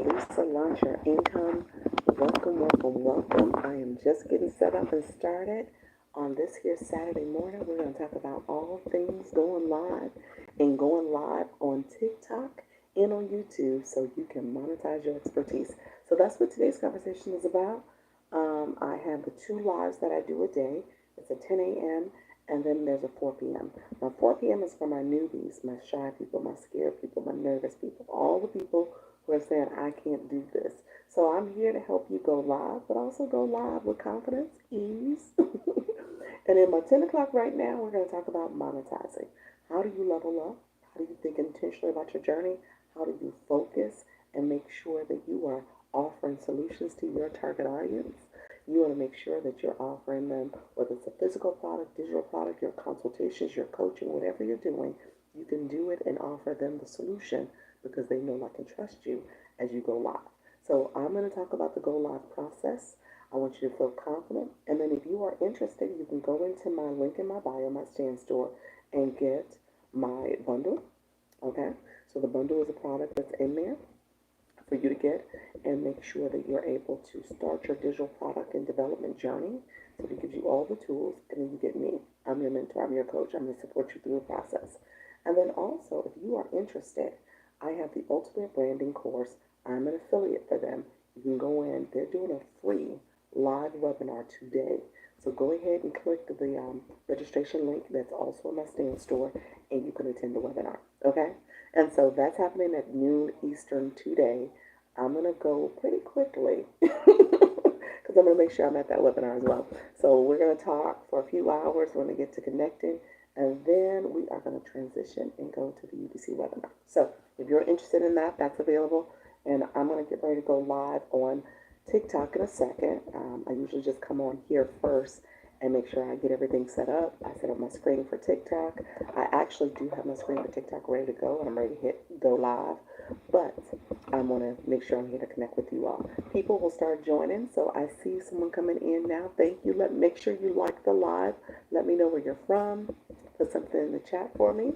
Lisa, launch your income. Welcome, welcome, welcome. I am just getting set up and started. On this here Saturday morning, we're going to talk about all things going live and going live on TikTok and on YouTube so you can monetize your expertise. So that's what today's conversation is about. I have the two lives that I do a day. It's a 10 a.m. and then there's a 4 p.m. Now, 4 p.m. is for my newbies, my shy people, my scared people, my nervous people, all the people who are saying, I can't do this. So I'm here to help you go live, but also go live with confidence, ease. And in my 10 o'clock right now, we're going to talk about monetizing. How do you level up? How do you think intentionally about your journey? How do you focus and make sure that you are offering solutions to your target audience? You want to make sure that you're offering them, whether it's a physical product, digital product, your consultations, your coaching, whatever you're doing, you can do it and offer them the solution because they know, like, and trust you as you go live. So I'm going to talk about the go live process. I want you to feel confident. And then if you are interested, you can go into my link in my bio, my stand store, and get my bundle. Okay? So the bundle is a product that's in there for you to get and make sure that you're able to start your digital product and development journey. So it gives you all the tools, and then you get me. I'm your mentor, I'm your coach, I'm going to support you through the process. And then also, if you are interested, I have the Ultimate Branding course. I'm an affiliate for them. You can go in, they're doing a free live webinar today. So go ahead and click the registration link that's also in my stand store, and you can attend the webinar. Okay? And so that's happening at noon Eastern today. I'm going to go pretty quickly because I'm going to make sure I'm at that webinar as well. So we're going to talk for a few hours. We're going to get to connecting, and then we are going to transition and go to the UBC webinar. So if you're interested in that, that's available. And I'm going to get ready to go live on TikTok in a second. I usually just come on here first and make sure I get everything set up. I set up my screen for TikTok. I actually do have my screen for TikTok ready to go, and I'm ready to hit go live. But I want to make sure I'm here to connect with you all. People will start joining, so I see someone coming in now. Thank you. Make sure you like the live. Let me know where you're from. Put something in the chat for me,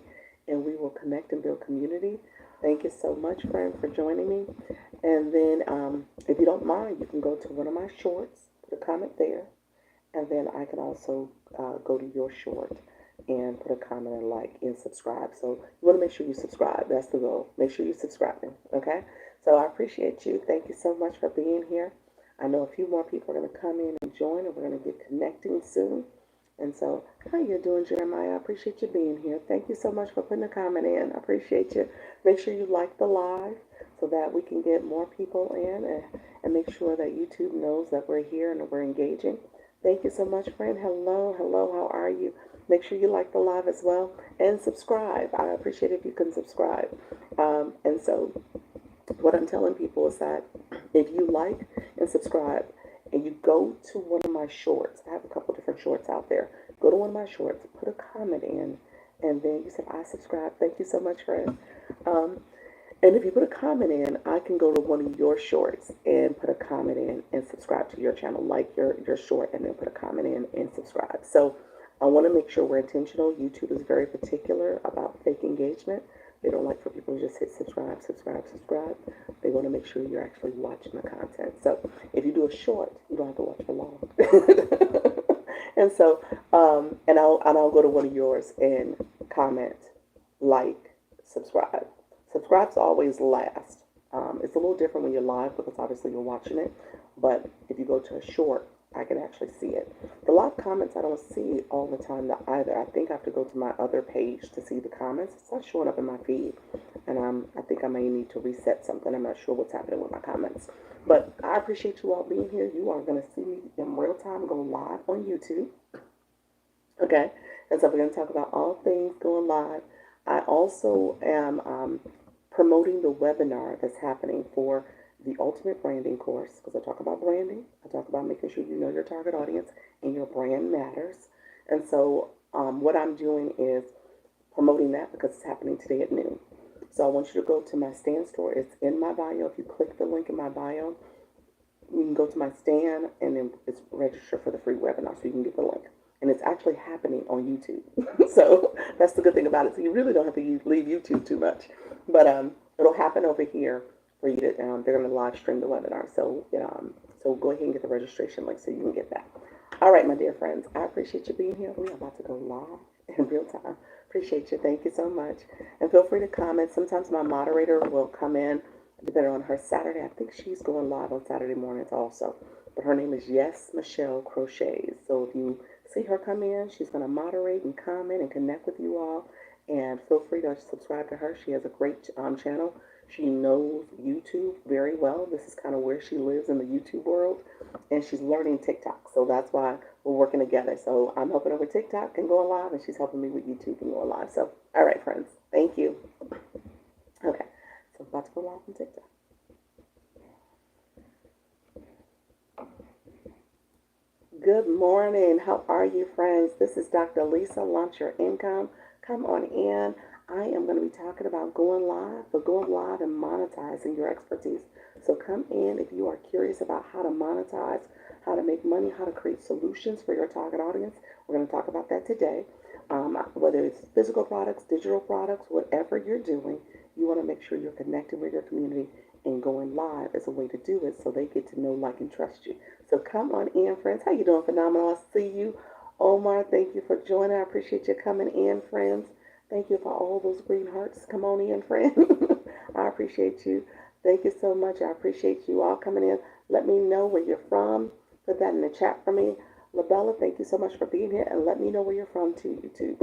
and we will connect and build community. Thank you so much, friend, for joining me. And then, if you don't mind, you can go to one of my shorts, put a comment there. And then I can also go to your short and put a comment and like and subscribe. So you want to make sure you subscribe. That's the goal. Make sure you're subscribing. Okay? So I appreciate you. Thank you so much for being here. I know a few more people are going to come in and join, and we're going to get connecting soon. And so, how you doing, Jeremiah? I appreciate you being here. Thank you so much for putting a comment in. I appreciate you. Make sure you like the live so that we can get more people in and make sure that YouTube knows that we're here and that we're engaging. Thank you so much, friend. Hello, hello. How are you? Make sure you like the live as well and subscribe. I appreciate if you can subscribe. And so what I'm telling people is that if you like and subscribe and you go to one of my shorts, I have a couple different shorts out there. Go to one of my shorts, put a comment in, and then you said, I subscribe. Thank you so much, friend. And if you put a comment in, I can go to one of your shorts and put a comment in and subscribe to your channel, like your short, and then put a comment in and subscribe. So I want to make sure we're intentional. YouTube is very particular about fake engagement. They don't like for people to just hit subscribe, subscribe, subscribe. They want to make sure you're actually watching the content. So if you do a short, you don't have to watch for long. And so, and I'll go to one of yours and comment, like, subscribe. Subscribe's always last. It's a little different when you're live because obviously you're watching it. But if you go to a short, I can actually see it. The live comments I don't see all the time either. I think I have to go to my other page to see the comments. It's not showing up in my feed. And I think I may need to reset something. I'm not sure what's happening with my comments. But I appreciate you all being here. You are going to see me in real time go live on YouTube. Okay? And so we're going to talk about all things going live. I also am promoting the webinar that's happening for the Ultimate Branding course, because I talk about branding. I talk about making sure you know your target audience and your brand matters. And so what I'm doing is promoting that because it's happening today at noon. So I want you to go to my stand store. It's in my bio. If you click the link in my bio, you can go to my stand and then it's register for the free webinar so you can get the link. And it's actually happening on YouTube. So that's the good thing about it. So you really don't have to leave YouTube too much. But it'll happen over here for you to, they're going to live stream the webinar. So go ahead and get the registration link so you can get that. All right, my dear friends, I appreciate you being here. We are about to go live in real time. Appreciate you. Thank you so much. And feel free to comment. Sometimes my moderator will come in, depending on her Saturday. I think she's going live on Saturday mornings also. But her name is Yes Michelle Crochets. So if you see her come in, she's going to moderate and comment and connect with you all. And feel free to subscribe to her. She has a great channel. She knows YouTube very well. This is kind of where she lives in the YouTube world. And she's learning TikTok. So that's why we're working together. So I'm helping her with TikTok and going live, and she's helping me with YouTube and going live. So, all right, friends. Thank you. Okay. So I'm about to go live on TikTok. Good morning. How are you, friends? This is Dr. Lisa. Launch Your Income. Come on in. I am going to be talking about going live, but going live and monetizing your expertise. So come in if you are curious about how to monetize, how to make money, how to create solutions for your target audience. We're going to talk about that today. Whether it's physical products, digital products, whatever you're doing, you want to make sure you're connected with your community, and going live is a way to do it so they get to know, like, and trust you. So come on in, friends. How you doing? Phenomenal. I see you. Omar, thank you for joining. I appreciate you coming in, friends. Thank you for all those green hearts. Come on in, friend. I appreciate you. Thank you so much. I appreciate you all coming in. Let me know where you're from. Put that in the chat for me. LaBella, thank you so much for being here. And let me know where you're from, too, YouTube.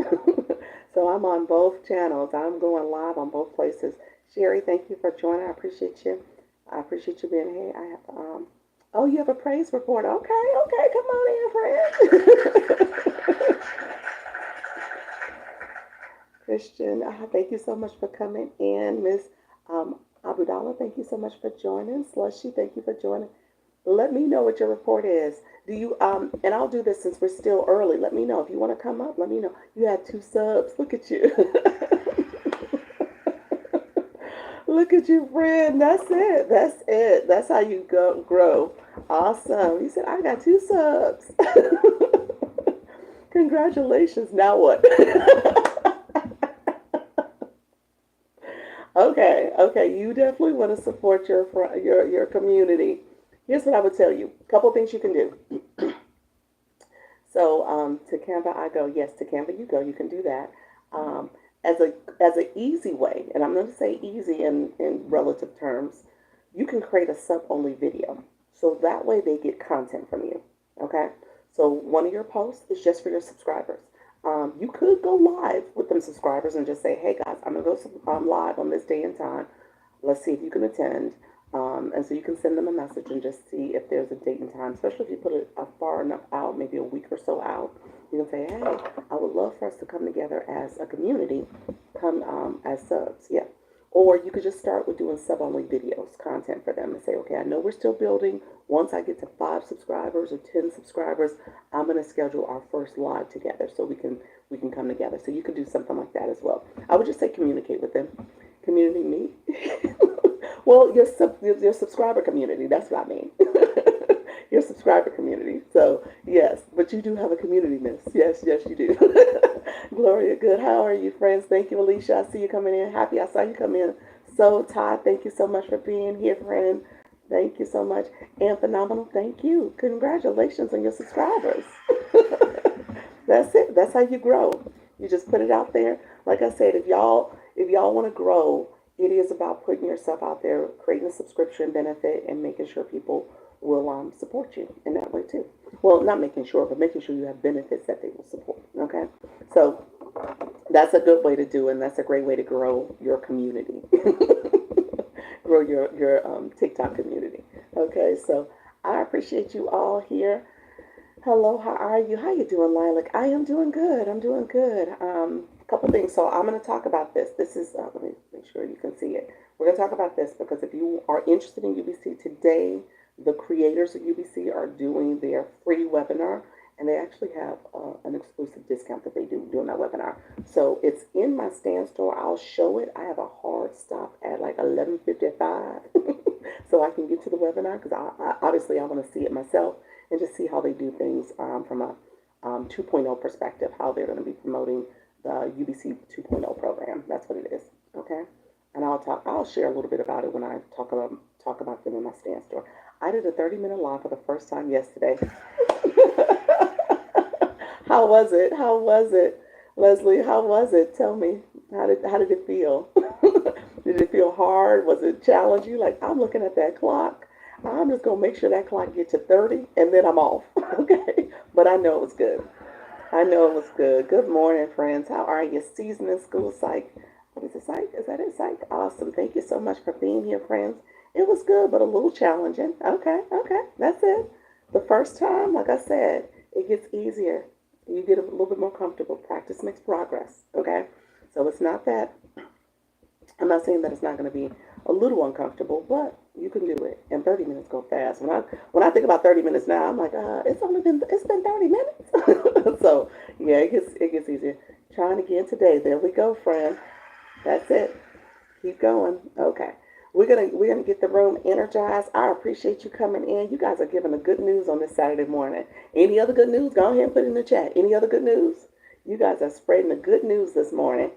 So I'm on both channels. I'm going live on both places. Sherry, thank you for joining. I appreciate you. I appreciate you being here. I have oh, you have a praise report. Okay, come on in, friend. Christian, thank you so much for coming in. Miss Abudallah, thank you so much for joining. Slushy, thank you for joining. Let me know what your report is. Do you and I'll do this since we're still early. Let me know if you want to come up. Let me know. You had 2 subs. Look at you. Look at you, friend. That's it. That's it. That's how you grow. Awesome. You said I got 2 subs. Congratulations. Now what? Okay. You definitely want to support your community. Here's what I would tell you. A couple things you can do. So to Canva I go. Yes, to Canva you go. You can do that. As an easy way, and I'm going to say easy in relative terms, you can create a sub-only video. So that way they get content from you. Okay? So one of your posts is just for your subscribers. You could go live with them subscribers and just say, hey guys, I'm going to go live on this day and time. Let's see if you can attend. And so you can send them a message and just see if there's a date and time, especially if you put it far enough out, maybe a week or so out. You can say, hey, I would love for us to come together as a community, come as subs, yeah. Or you could just start with doing sub-only videos, content for them, and say, okay, I know we're still building. Once I get to 5 subscribers or 10 subscribers, I'm going to schedule our first live together so we can come together. So you can do something like that as well. I would just say communicate with them. Community me. Well, your subscriber community, that's what I mean. Your subscriber community. So, yes, but you do have a community, miss. Yes, you do. Gloria, good. How are you, friends? Thank you, Alicia. I see you coming in. Happy I saw you come in. So, Todd, thank you so much for being here, friend. Thank you so much. And Phenomenal, thank you. Congratulations on your subscribers. That's it. That's how you grow. You just put it out there. Like I said, if y'all want to grow, it is about putting yourself out there, creating a subscription benefit, and making sure people will support you in that way too. Well, not making sure, but making sure you have benefits that they will support. Okay, so that's a good way to do it, and that's a great way to grow your community, grow your TikTok community. Okay, so I appreciate you all here. Hello, how are you? How you doing, Lilac? I am doing good. I'm doing good. Couple things. So I'm going to talk about this. This is, let me make sure you can see it. We're going to talk about this because if you are interested in UBC today, the creators of UBC are doing their free webinar, and they actually have an exclusive discount that they do during that webinar. So it's in my stand store. I'll show it. I have a hard stop at like 11:55 so I can get to the webinar because obviously I want to see it myself and just see how they do things from a 2.0 perspective, how they're going to be promoting the UBC 2.0 program. That's what it is, okay? and I'll share a little bit about it when I talk about them in my stand store. I did a 30-minute live for the first time yesterday. How was it? How was it? Leslie, how was it? Tell me. How did it feel? Did it feel hard? Was it challenging? Like, I'm looking at that clock. I'm just gonna make sure that clock gets to 30 and then I'm off. Okay. But I know it was good. I know it was good. Good morning, friends. How are you? Season in school psych. What is it, psych? Is that it, psych? Awesome. Thank you so much for being here, friends. It was good, but a little challenging. Okay, okay. That's it. The first time, like I said, it gets easier. You get a little bit more comfortable. Practice makes progress. Okay? So it's not that I'm not saying that it's not going to be a little uncomfortable, but you can do it. And 30 minutes go fast. When I think about 30 minutes now, I'm like, it's been 30 minutes. So yeah, it gets easier. Trying again today. There we go, friend. That's it. Keep going. Okay. We're gonna get the room energized. I appreciate you coming in. You guys are giving the good news on this Saturday morning. Any other good news? Go ahead and put it in the chat. Any other good news? You guys are spreading the good news this morning.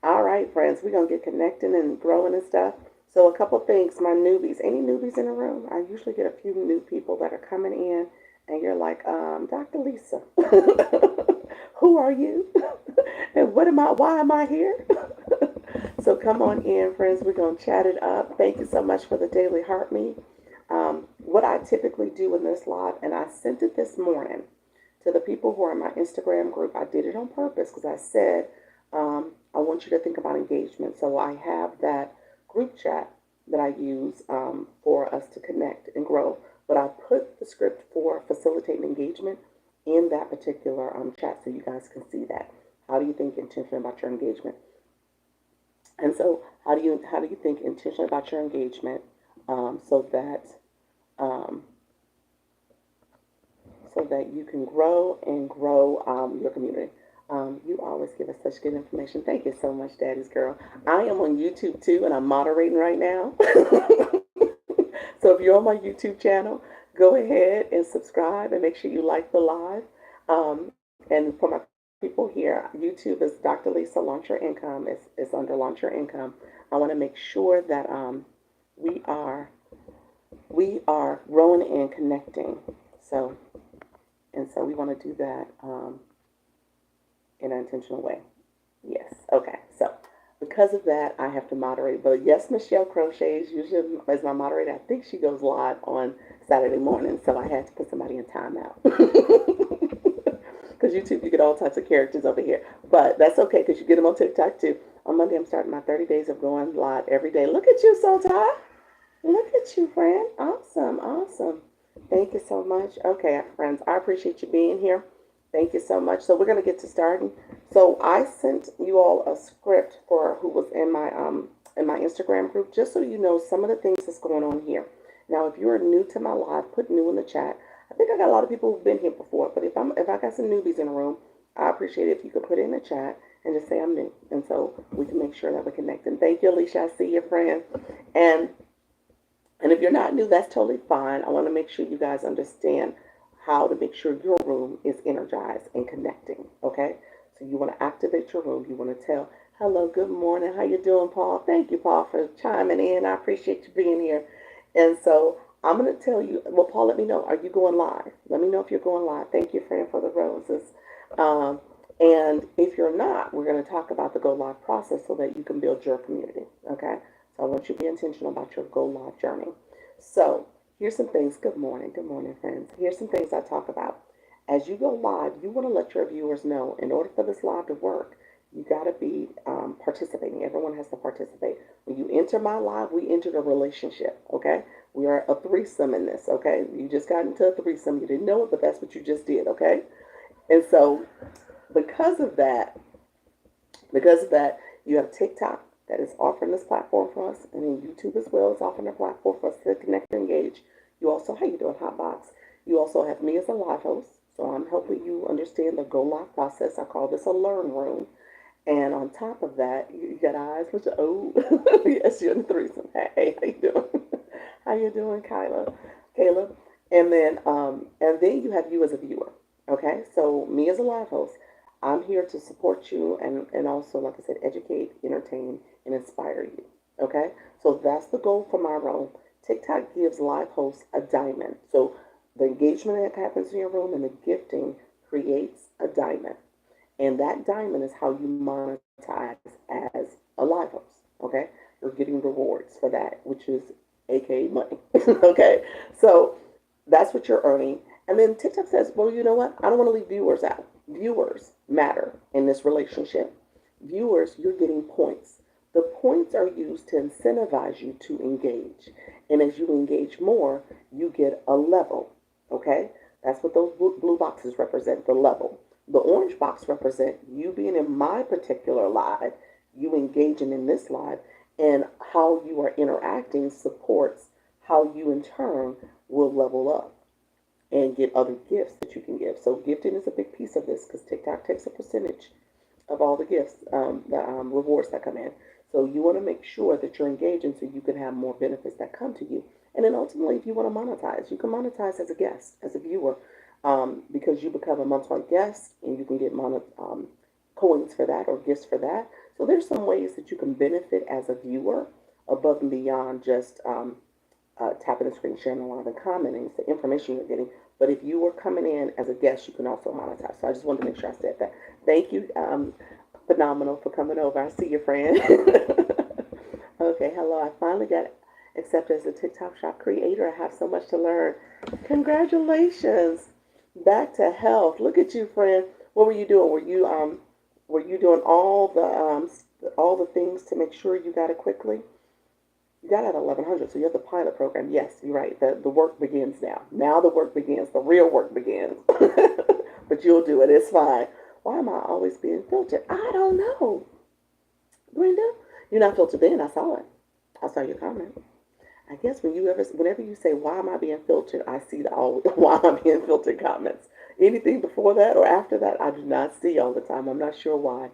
All right, friends, we're going to get connecting and growing and stuff. So a couple things, my newbies. Any newbies in the room? I usually get a few new people that are coming in, and you're like, Dr. Lisa, who are you? And why am I here? So come on in, friends. We're going to chat it up. Thank you so much for the daily heart meet. What I typically do in this live, and I sent it this morning to the people who are in my Instagram group. I did it on purpose because I said, I want you to think about engagement. So I have that group chat that I use for us to connect and grow. But I put the script for facilitating engagement in that particular chat so you guys can see that. How do you think intentionally about your engagement? And so how do you think intentionally about your engagement so that um, so that you can grow and grow your community. You always give us such good information. Thank you so much, Daddy's Girl. I am on YouTube too, and I'm moderating right now. So if you're on my YouTube channel, go ahead and subscribe and make sure you like the live. And for my people here, YouTube is Dr. Lisa Launch Your Income. It's under Launch Your Income. I want to make sure that we are we are growing and connecting. So so we want to do that in an intentional way. Yes. Okay. So because of that, I have to moderate. But yes, Michelle Crochets usually is my moderator. I think she goes live on Saturday morning, so I had to put somebody in timeout. Because YouTube, you get all types of characters over here. But that's okay because you get them on TikTok too. On Monday, I'm starting my 30 days of going live every day. Look at you, Sultan. Look at you, friend. Awesome. Awesome. Thank you so much. Okay, friends, I appreciate you being here. Thank you so much. So we're gonna get to starting. So I sent you all a script for who was in my Instagram group, just so you know some of the things that's going on here. Now, if you are new to my live, put new in the chat. I think I got a lot of people who've been here before, but if I got some newbies in the room, I appreciate it if you could put it in the chat and just say I'm new, and so we can make sure that we're connecting. Thank you, Alicia. I see you, friend. And and if you're not new, that's totally fine. I want to make sure you guys understand how to make sure your room is energized and connecting. Okay? So you want to activate your room. You want to tell, hello, good morning. How you doing, Paul? Thank you, Paul, for chiming in. I appreciate you being here. And so I'm going to tell you, well, Paul, let me know. Are you going live? Let me know if you're going live. Thank you, friend, for the roses. Um, and if you're not, we're going to talk about the go live process so that you can build your community. Okay? So I want you to be intentional about your go live journey. So here's some things. Good morning, friends. Here's some things I talk about. As you go live, you want to let your viewers know, in order for this live to work, you got to be participating. Everyone has to participate. When you enter my live, we entered a relationship, okay? We are a threesome in this, okay? You just got into a threesome. You didn't know it, but that's what you just did, okay? And so because of that, you have TikTok that is offering this platform for us, and then YouTube as well is offering a platform for us to connect and engage. You also, how you doing, Hotbox? You also have me as a live host, so I'm helping you understand the go live process. I call this a learn room. And on top of that, you got eyes, which are, oh, yes, you're in the threesome. Hey, how you doing? How you doing, Caleb? And then you have you as a viewer. Okay, so me as a live host, I'm here to support you and also, like I said, educate, entertain, and inspire you. Okay, so that's the goal for my room. TikTok gives live hosts a diamond. So the engagement that happens in your room and the gifting creates a diamond. And that diamond is how you monetize as a live host. Okay, you're getting rewards for that, which is aka money. Okay, so that's what you're earning. And then TikTok says, well, you know what? I don't want to leave viewers out. Viewers matter in this relationship. Viewers, you're getting points. The points are used to incentivize you to engage. And as you engage more, you get a level. Okay? That's what those blue boxes represent, the level. The orange box represent you being in my particular live, you engaging in this live, and how you are interacting supports how you in turn will level up and get other gifts that you can give. So gifting is a big piece of this because TikTok takes a percentage of all the gifts, the rewards that come in. So you want to make sure that you're engaging so you can have more benefits that come to you. And then ultimately, if you want to monetize, you can monetize as a guest, as a viewer, because you become a monthly guest and you can get coins for that or gifts for that. So there's some ways that you can benefit as a viewer above and beyond just tapping the screen, sharing a lot and commenting. It's the information you're getting. But if you were coming in as a guest, you can also monetize. So I just wanted to make sure I said that. Thank you, Phenomenal, for coming over. I see your friend. Okay, hello. I finally got accepted as a TikTok shop creator. I have so much to learn. Congratulations. Back to health. Look at you, friend. What were you doing? Were you doing all the things to make sure you got it quickly? You got it at 1100, so you have the pilot program. Yes, you're right. The work begins now. Now the work begins. The real work begins. But you'll do it. It's fine. Why am I always being filtered? I don't know. Brenda, you're not filtered in. I saw it. I saw your comment. I guess whenever you say, why am I being filtered, I see the always, why am I being filtered comments. Anything before that or after that, I do not see all the time. I'm not sure why.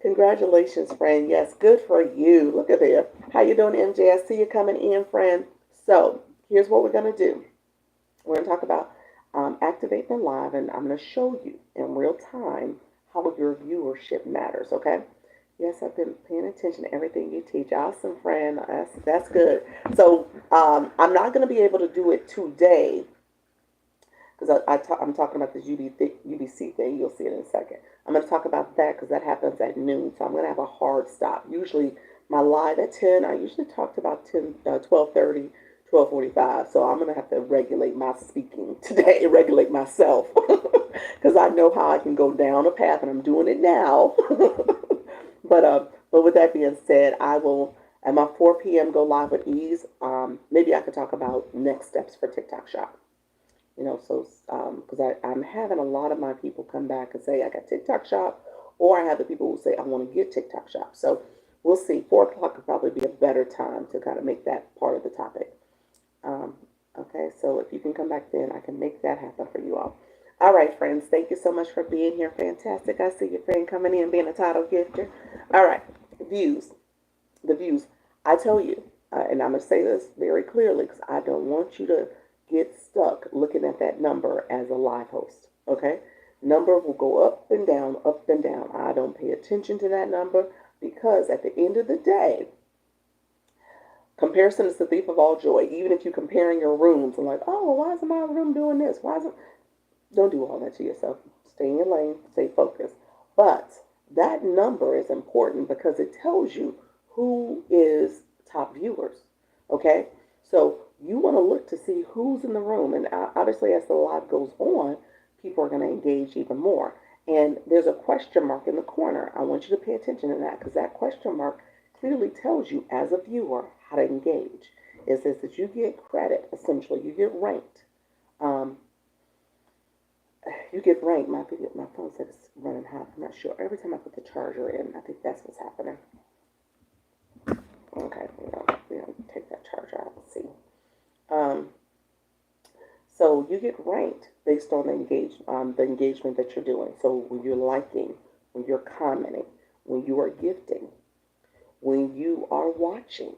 Congratulations, friend. Yes, good for you. Look at there. How you doing, MJ? I see you coming in, friend. So here's what we're going to do. We're going to talk about activating live, and I'm going to show you in real time how your viewership matters, okay? Yes, I've been paying attention to everything you teach. Awesome, friend. That's good. So I'm not going to be able to do it today because I'm talking about this UBC thing. You'll see it in a second. I'm going to talk about that because that happens at noon. So I'm going to have a hard stop. Usually my live at 10, I usually talked about 12:30, 12:45. So I'm going to have to regulate my speaking today, regulate myself because I know how I can go down a path and I'm doing it now. But with that being said, I will, at my 4 p.m. go live with ease. Maybe I could talk about next steps for TikTok Shop. So because I'm having a lot of my people come back and say I got TikTok Shop, or I have the people who say I want to get TikTok Shop. So we'll see. 4 o'clock could probably be a better time to kind of make that part of the topic. Okay, so if you can come back then, I can make that happen for you all. All right, friends, thank you so much for being here. Fantastic. I see your friend coming in, being a title gifter. All right, views. The views. I tell you, and I'm going to say this very clearly because I don't want you to get stuck looking at that number as a live host. Okay? Number will go up and down, up and down. I don't pay attention to that number because at the end of the day, comparison is the thief of all joy. Even if you're comparing your rooms and like, oh, why isn't my room doing this? Why isn't... Don't do all that to yourself. Stay in your lane, stay focused. But that number is important because it tells you who is top viewers. Okay? So you want to look to see who's in the room. And obviously, as the live goes on, people are going to engage even more. And there's a question mark in the corner. I want you to pay attention to that because that question mark clearly tells you as a viewer how to engage. It says that you get credit, essentially. You get ranked. My phone said it's running hot. I'm not sure. Every time I put the charger in, I think that's what's happening. Okay, we don't take that charger out. Let's see. So you get ranked based on the engagement that you're doing. So when you're liking, when you're commenting, when you are gifting, when you are watching,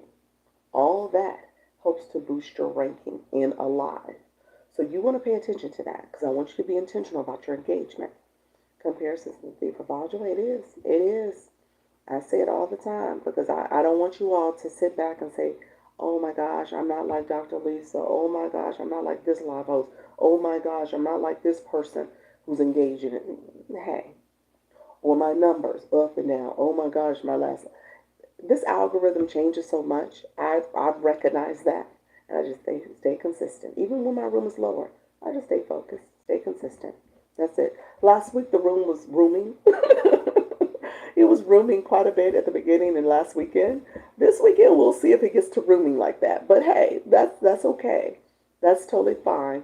all that helps to boost your ranking in a live. So you want to pay attention to that because I want you to be intentional about your engagement. Comparisons to the thief of all joy. It is. It is. I say it all the time because I don't want you all to sit back and say, oh my gosh, I'm not like Dr. Lisa. Oh my gosh, I'm not like this live host. Oh my gosh, I'm not like this person who's engaged in it. Hey, or my numbers up and down. Oh my gosh, my last. This algorithm changes so much. I've recognized that. And I just stay consistent. Even when my room is lower, I just stay focused, stay consistent. That's it. Last week, the room was rooming. It was rooming quite a bit at the beginning and last weekend. This weekend, we'll see if it gets to rooming like that. But hey, that's okay. That's totally fine.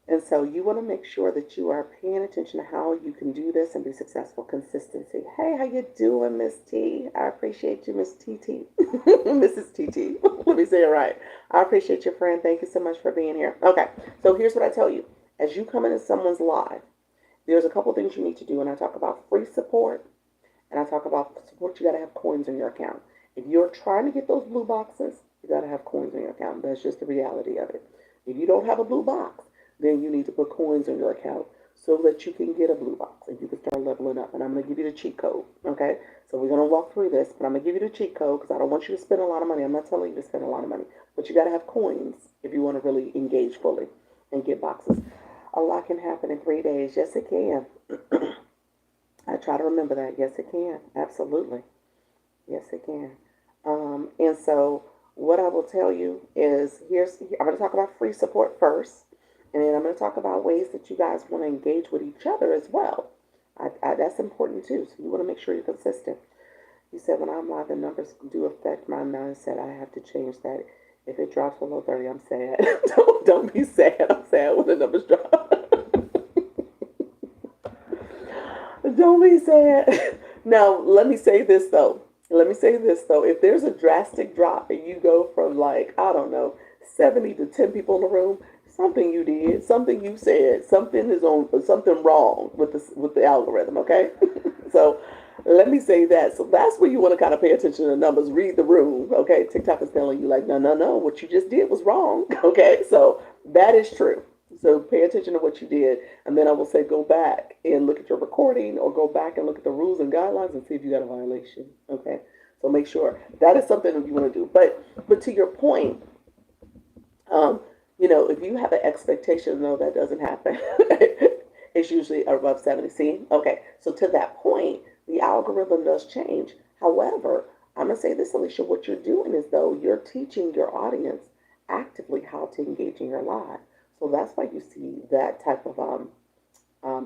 And so you want to make sure that you are paying attention to how you can do this and be successful. Consistency. Hey, how you doing, Miss T? I appreciate you, Miss TT. Mrs. TT. Let me say it right. I appreciate your friend. Thank you so much for being here. Okay, so here's what I tell you. As you come into someone's live, there's a couple things you need to do. And I talk about free support, and I talk about support. You got to have coins in your account. If you're trying to get those blue boxes, you got to have coins in your account. That's just the reality of it. If you don't have a blue box, then you need to put coins in your account so that you can get a blue box and you can start leveling up. And I'm going to give you the cheat code, okay? So we're going to walk through this, but I'm going to give you the cheat code because I don't want you to spend a lot of money. I'm not telling you to spend a lot of money, but you got to have coins if you want to really engage fully and get boxes. A lot can happen in 3 days. Yes, it can. I try to remember that. Yes, it can. Absolutely. Yes, it can. And so what I will tell you is I'm going to talk about free support first. And then I'm going to talk about ways that you guys want to engage with each other as well. That's important too. So you want to make sure you're consistent. You said when I'm live, the numbers do affect my mindset. I have to change that. If it drops below 30, I'm sad. don't be sad. I'm sad when the numbers drop. Don't be sad. Now, let me say this though. If there's a drastic drop and you go from like, I don't know, 70 to 10 people in the room, something you did, something you said, something wrong with the algorithm, okay? So let me say that. So that's where you want to kind of pay attention to the numbers, read the room, okay? TikTok is telling you like, no, what you just did was wrong, okay? So that is true. So pay attention to what you did, and then I will say go back and look at your recording, or go back and look at the rules and guidelines and see if you got a violation, okay? So make sure that is something that you want to do. But to your point, if you have an expectation, no, that doesn't happen. It's usually above 70. See? Okay. So to that point, the algorithm does change. However, I'm going to say this, Alicia, what you're doing is, though, you're teaching your audience actively how to engage in your live. So that's why you see that type of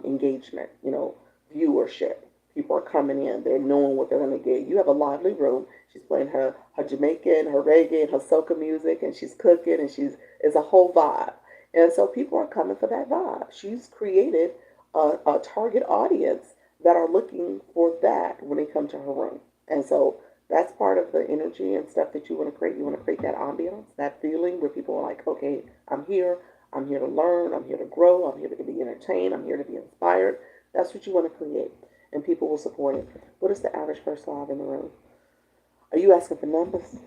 engagement, viewership. People are coming in. They're knowing what they're going to get. You have a lively room. She's playing her Jamaican, her reggae, and her soca music, and she's cooking, and it's a whole vibe. And so people are coming for that vibe. She's created a target audience that are looking for that when they come to her room. And so that's part of the energy and stuff that you want to create. You want to create that ambiance, that feeling where people are like, okay, I'm here to learn, I'm here to grow, I'm here to be entertained, I'm here to be inspired. That's what you want to create, and people will support it. What is the average first live in the room? Are you asking for numbers?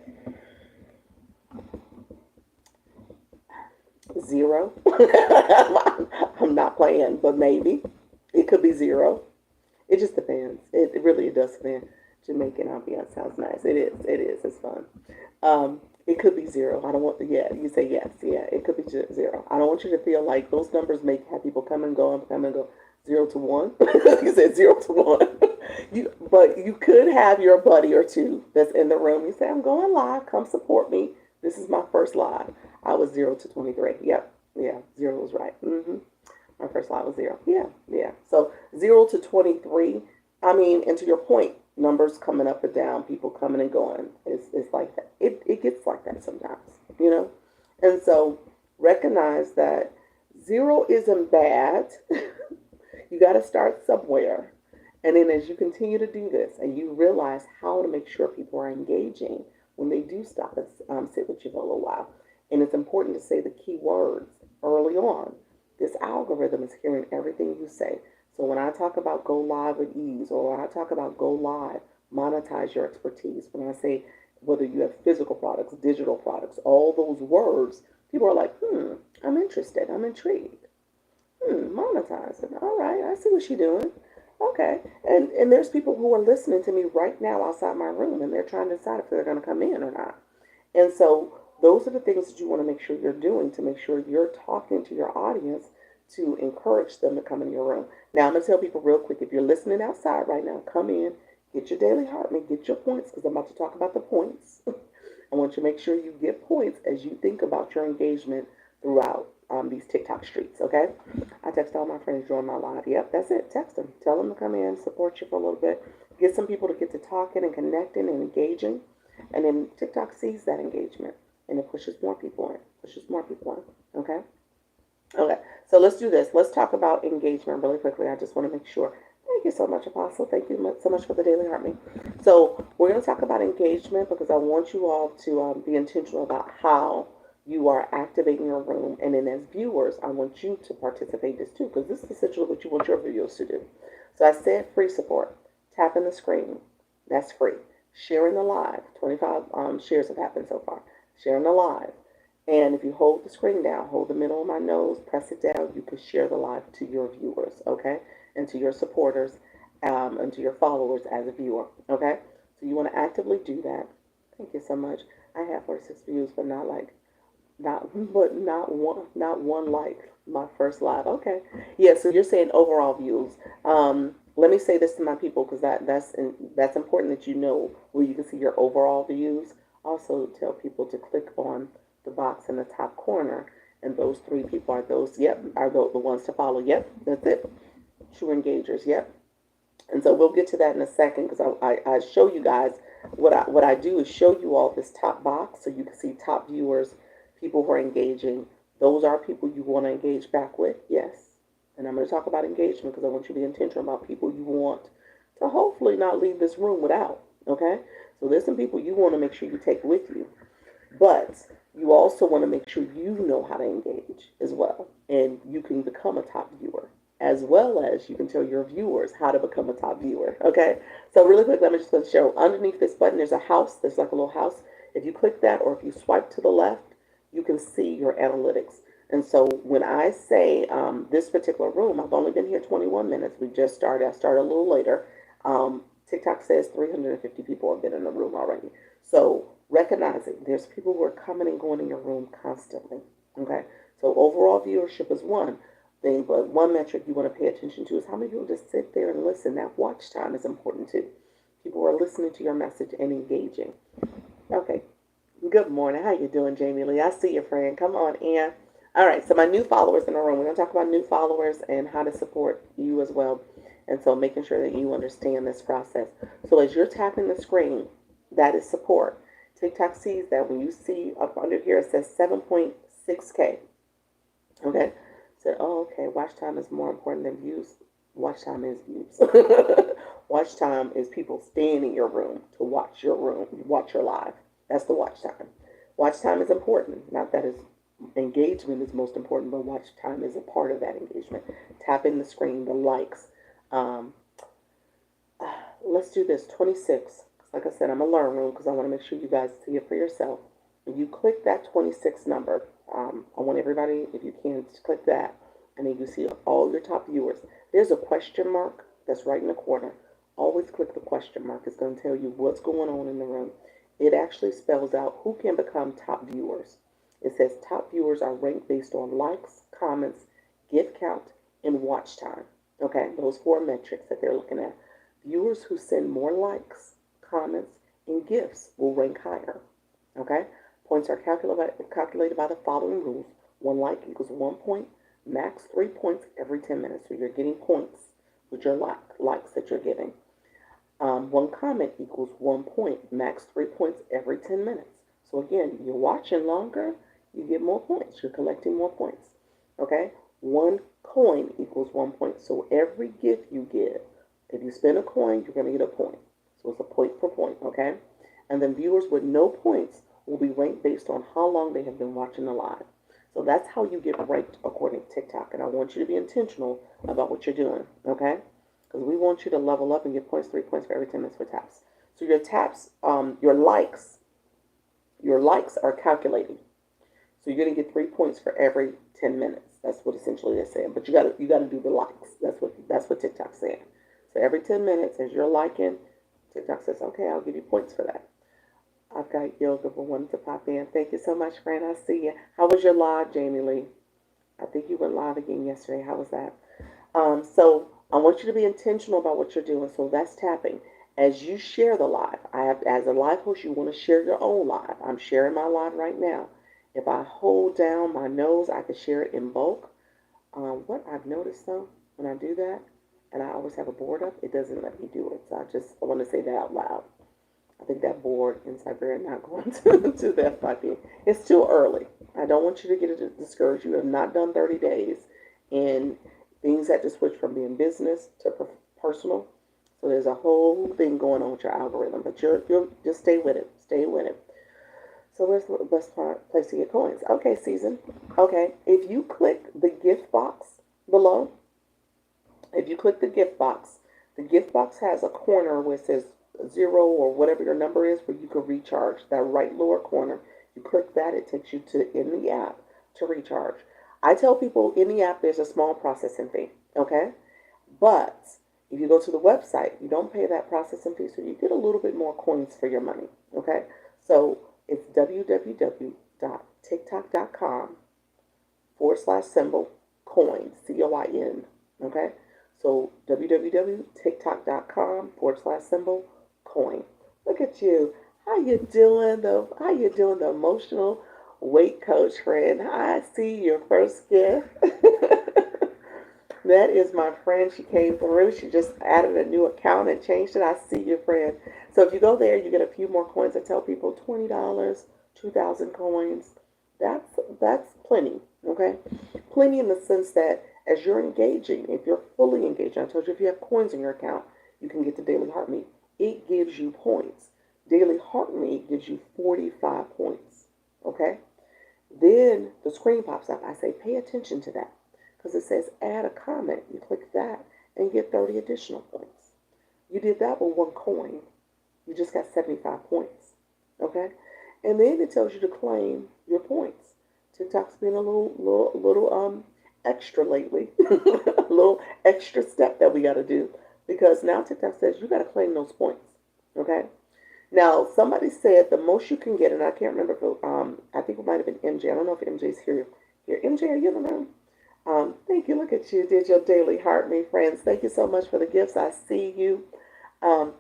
0. I'm not playing, but maybe. It could be 0. It just depends. It really does depend. Jamaican ambiance sounds nice. It is. It's fun. It could be 0. I don't want you say yes. Yeah, it could be 0. I don't want you to feel like those numbers have people come and go and come and go. 0 to 1. You said 0 to 1. But you could have your buddy or two that's in the room. You say, I'm going live. Come support me. This is my first live. I was 0 to 23. Yep. Yeah. 0 was right. My first live was 0. Yeah. So 0 to 23. And to your point, numbers coming up and down, people coming and going. It's like that. It gets like that sometimes, And so recognize that 0 isn't bad. You got to start somewhere. And then as you continue to do this and you realize how to make sure people are engaging when they do stop and sit with you for a little while. And it's important to say the key words early on. This algorithm is hearing everything you say. So when I talk about go live with ease, or when I talk about go live, monetize your expertise, when I say whether you have physical products, digital products, all those words, people are like, I'm interested. I'm intrigued. Monetizing. All right, I see what she's doing. Okay. And there's people who are listening to me right now outside my room, and they're trying to decide if they're going to come in or not. And so those are the things that you want to make sure you're doing to make sure you're talking to your audience to encourage them to come in your room. Now, I'm going to tell people real quick, if you're listening outside right now, come in, get your daily heart rate, get your points, because I'm about to talk about the points. I want you to make sure you get points as you think about your engagement throughout these TikTok streets, okay? I text all my friends, join my live. Yep, that's it. Text them. Tell them to come in, support you for a little bit. Get some people to get to talking and connecting and engaging. And then TikTok sees that engagement and it pushes more people in. Pushes more people in. Okay? Okay. So let's do this. Let's talk about engagement really quickly. I just want to make sure. Thank you so much, Apostle. Thank you so much for the daily heart me. So we're going to talk about engagement because I want you all to be intentional about how you are activating your room. And then as viewers, I want you to participate this too because this is essentially what you want your viewers to do. So I said free support. Tapping the screen. That's free. Sharing the live. 25 shares have happened so far. Sharing the live. And if you hold the screen down, hold the middle of my nose, press it down, you can share the live to your viewers, okay? And to your supporters and to your followers as a viewer, okay? So you want to actively do that. Thank you so much. I have 46 views, but not one like my first live. Okay. Yeah, so you're saying overall views. Let me say this to my people because that's important that you know where you can see your overall views. Also tell people to click on the box in the top corner, and those three people are those. Yep, are the ones to follow. Yep, that's it. True engagers. Yep. And so we'll get to that in a second because I show you guys what I do is show you all this top box so you can see top viewers, people who are engaging. Those are people you want to engage back with, yes. And I'm going to talk about engagement because I want you to be intentional about people you want to hopefully not leave this room without, okay? So there's some people you want to make sure you take with you. But you also want to make sure you know how to engage as well. And you can become a top viewer, as well as you can tell your viewers how to become a top viewer. Okay? So really quick, let me just show. Underneath this button, there's a house. There's like a little house. If you click that or if you swipe to the left, you can see your analytics. And so when I say this particular room, I've only been here 21 minutes. We just started. I started a little later. TikTok says 350 people have been in the room already. So recognizing there's people who are coming and going in your room constantly. Okay. So overall viewership is one thing, but one metric you want to pay attention to is how many people just sit there and listen. That watch time is important too. People are listening to your message and engaging. Okay. Good morning. How you doing, Jamie Lee? I see your friend. Come on in. All right. So my new followers in the room. We're going to talk about new followers and how to support you as well. And so making sure that you understand this process. So as you're tapping the screen, that is support. TikTok sees that when you see up under here, it says 7.6K. Okay. So, oh, okay. Watch time is more important than views. Watch time is views. Watch time is people staying in your room to watch your room, watch your live. That's the watch time. Watch time is important. Not that is engagement is most important, but watch time is a part of that engagement. Tap in the screen, the likes. Let's do this. 26. Like I said, I'm a learn room because I want to make sure you guys see it for yourself. If you click that 26 number, I want everybody, if you can, to click that, and then you see all your top viewers. There's a question mark that's right in the corner. Always click the question mark. It's going to tell you what's going on in the room. It actually spells out who can become top viewers. It says top viewers are ranked based on likes, comments, gift count, and watch time. Okay, those four metrics that they're looking at. Viewers who send more likes, comments, and gifts will rank higher. Okay? Points are calculated by the following rules. 1 like equals 1 point, max 3 points every 10 minutes. So you're getting points with your likes that you're giving. 1 comment equals 1 point, max 3 points every 10 minutes. So again, you're watching longer, you get more points. You're collecting more points. Okay? 1 coin equals 1 point. So every gift you give, if you spend a coin, you're going to get a point. So it's a point per point, okay? And then viewers with no points will be ranked based on how long they have been watching the live. So that's how you get ranked according to TikTok. And I want you to be intentional about what you're doing, okay? Because we want you to level up and get points, 3 points for every 10 minutes for taps. So your taps, your likes are calculating. So you're going to get 3 points for every 10 minutes. That's what essentially they're saying. But you got to do the likes. That's what TikTok's saying. So every 10 minutes, as you're liking, TikTok says, okay, I'll give you points for that. I've got yoga for wanting to pop in. Thank you so much, friend. I see you. How was your live, Jamie Lee? I think you went live again yesterday. How was that? So I want you to be intentional about what you're doing. So that's tapping. As you share the live, I have, as a live host, you want to share your own live. I'm sharing my live right now. If I hold down my nose, I can share it in bulk. What I've noticed though, when I do that, and I always have a board up, it doesn't let me do it. So I want to say that out loud. I think that board in Siberia not going to do that FYP. It's too early. I don't want you to get discouraged. You have not done 30 days, and things had to switch from being business to personal. So there's a whole thing going on with your algorithm, but you'll just stay with it. Stay with it. So where's the best place to get coins? Okay, Season. Okay, if you click the gift box below, the gift box has a corner where it says 0 or whatever your number is where you can recharge. That right lower corner, you click that, it takes you to in the app to recharge. I tell people in the app there's a small processing fee, okay? But if you go to the website, you don't pay that processing fee, so you get a little bit more coins for your money, okay? So it's www.tiktok.com/symbol coin, COIN, okay? So www.tiktok.com/symbol coin. Look at you. How you doing? The emotional weight coach friend. I see your first gift. That is my friend. She came through. She just added a new account and changed it. I see your friend. So if you go there, you get a few more coins. I tell people $20, 2,000 coins. That's plenty. Okay, plenty in the sense that as you're engaging, if you're fully engaged, I told you if you have coins in your account, you can get the daily heart meet. It gives you points. Daily heart meet gives you 45 points. Okay, then the screen pops up. I say pay attention to that because it says add a comment. You click that and get 30 additional points. You did that with one coin. You just got 75 points. Okay, and then it tells you to claim your points. TikTok's been a little extra lately, a little extra step that we got to do because now TikTok says you got to claim those points. Okay. Now somebody said the most you can get, and I can't remember if I think it might have been MJ. I don't know if MJ's here. MJ, are you in the room? Thank you. Look at you. Did your daily heart, me friends. Thank you so much for the gifts. I see you. And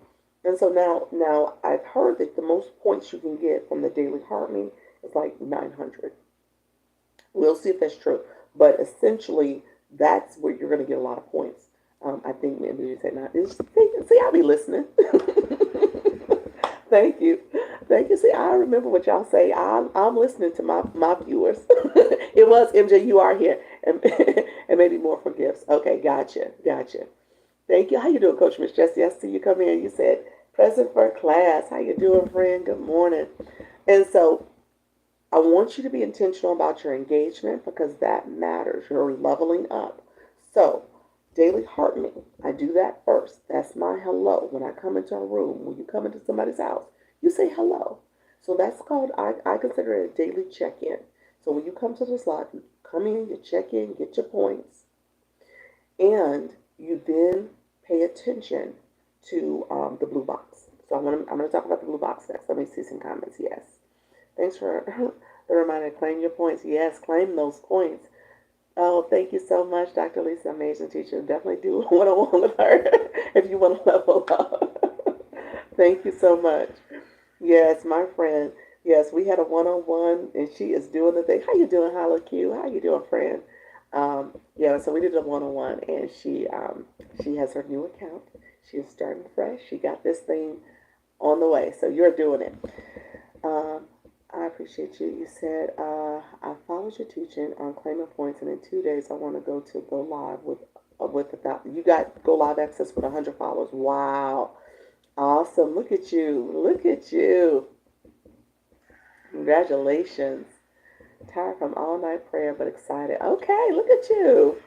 so now I've heard that the most points you can get from the daily heart me is like 900. We'll see if that's true. But essentially, that's where you're going to get a lot of points. I think maybe you say, "Now, see, I'll be listening." Thank you. Thank you. See, I remember what y'all say. I'm listening to my viewers. It was MJ, you are here. And, and maybe more for gifts. Okay, gotcha. Thank you. How you doing, Coach Miss Jessie? I see you come in. You said, present for class. How you doing, friend? Good morning. And so I want you to be intentional about your engagement because that matters. You're leveling up. So, daily heart me. I do that first. That's my hello. When I come into a room, when you come into somebody's house, you say hello. So that's called, I consider it a daily check-in. So when you come to this live, you come in, you check in, get your points, and you then pay attention to the blue box. So I'm going to talk about the blue box next. Let me see some comments. Yes. Thanks for the reminder. Claim your points. Yes, claim those points. Oh, thank you so much, Dr. Lisa, amazing teacher. Definitely do one-on-one with her if you want to level up. Thank you so much. Yes, my friend. Yes, we had a one-on-one, and she is doing the thing. How you doing, Hollow Q? How you doing, friend? Yeah, so we did a one-on-one, and she has her new account. She is starting fresh. She got this thing on the way, so you're doing it. I appreciate you. You said, I followed your teaching on claiming points, and in 2 days, I want to go live with you got go live access with 100 followers. Wow. Awesome. Look at you. Congratulations. Tired from all night prayer, but excited. Okay, look at you.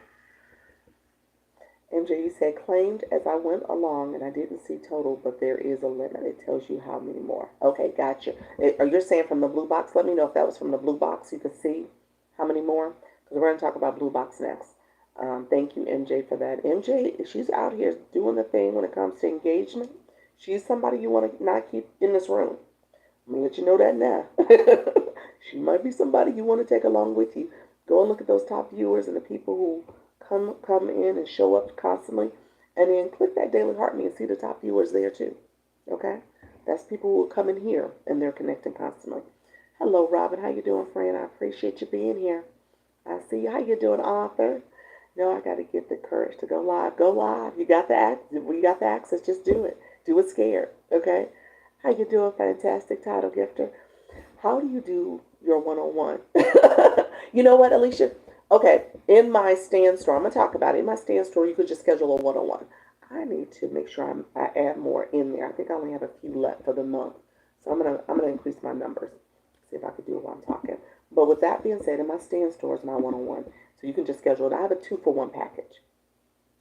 MJ, you said claimed as I went along, and I didn't see total, but there is a limit. It tells you how many more. Okay, gotcha. Are you saying from the blue box? Let me know if that was from the blue box. You could see how many more, because we're going to talk about blue box next. Thank you, MJ, for that. MJ, she's out here doing the thing when it comes to engagement. She's somebody you want to not keep in this room. I'm gonna let you know that now. She might be somebody you want to take along with you. Go and look at those top viewers and the people who come in and show up constantly, and then click that daily heart me and see the top viewers there too. Okay, that's people who will come in here and they're connecting constantly. Hello, Robin. How you doing, friend? I appreciate you being here. I see you. How you doing, Arthur? No, I got to get the courage to go live. Go live. You got the we got the access. Just do it. Do it scared. Okay. How you doing, fantastic title gifter? How do you do your one-on-one? You know what, Alicia? Okay, in my stand store, I'm gonna talk about it. In my stand store, you could just schedule a one-on-one. I need to make sure I add more in there. I think I only have a few left for the month, so I'm gonna increase my numbers. See if I could do it while I'm talking. But with that being said, in my stand store is my one-on-one, so you can just schedule it. I have a 2-for-1 package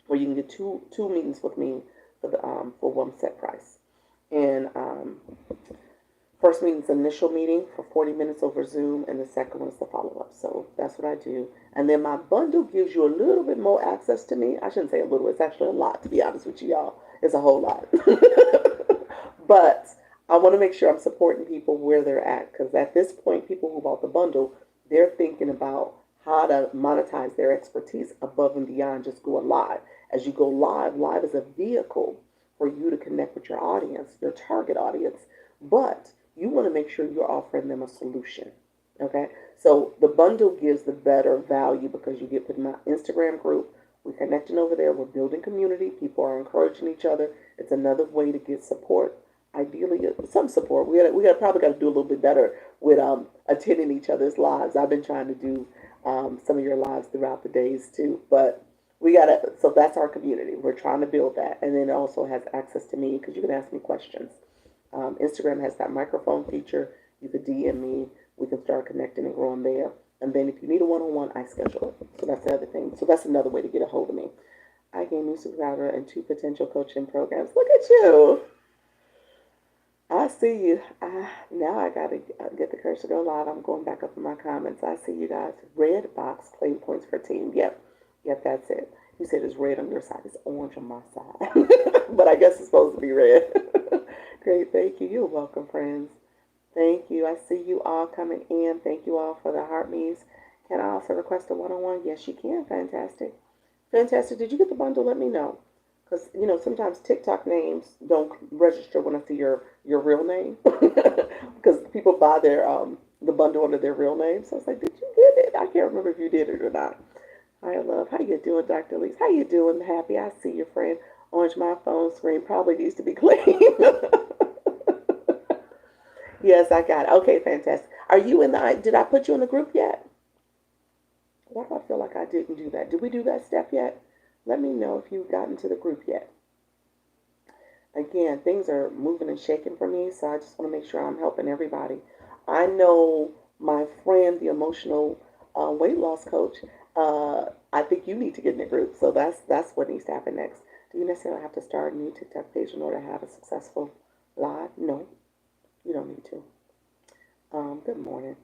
where you can get two meetings with me for one set price. And first meeting is the initial meeting for 40 minutes over Zoom, and the second one is the follow-up. So that's what I do. And then my bundle gives you a little bit more access to me. I shouldn't say a little. It's actually a lot, to be honest with you, y'all. It's a whole lot. But I want to make sure I'm supporting people where they're at, because at this point, people who bought the bundle, they're thinking about how to monetize their expertise above and beyond just going live. As you go live, live is a vehicle for you to connect with your audience, your target audience, but you want to make sure you're offering them a solution. Okay, so the bundle gives the better value because you get put in my Instagram group. We're connecting over there. We're building community. People are encouraging each other. It's another way to get support. Ideally, some support. We probably got to do a little bit better with attending each other's lives. I've been trying to do some of your lives throughout the days too, but we gotta. So that's our community. We're trying to build that, and then it also has access to me because you can ask me questions. Instagram has that microphone feature. You could DM me. We can start connecting and growing there. And then if you need a one-on-one, I schedule it. So that's the other thing. So that's another way to get a hold of me. I gained new subscriber and 2 potential coaching programs. Look at you. I see you. Now I got to get the courage to go live. I'm going back up in my comments. I see you guys. Red box claim points for team. Yep, that's it. You said it's red on your side. It's orange on my side. But I guess it's supposed to be red. Great, thank you. You're welcome, friends. Thank you. I see you all coming in. Thank you all for the heart me's. Can I also request a one-on-one? Yes, you can. Fantastic. Fantastic. Did you get the bundle? Let me know. Because, sometimes TikTok names don't register when I see your real name. Because people buy the bundle under their real name. So I was like, did you get it? I can't remember if you did it or not. Hi, love. How you doing, Dr. Elise? How you doing, Happy? I see your friend. Orange, my phone screen probably needs to be cleaned. Yes, I got it. Okay, fantastic. Are you did I put you in the group yet? Why do I feel like I didn't do that? Did we do that step yet? Let me know if you've gotten to the group yet. Again, things are moving and shaking for me, so I just want to make sure I'm helping everybody. I know my friend, the emotional weight loss coach, I think you need to get in the group. So that's what needs to happen next. Do you necessarily have to start a new TikTok page in order to have a successful live? No, you don't need to. Good morning.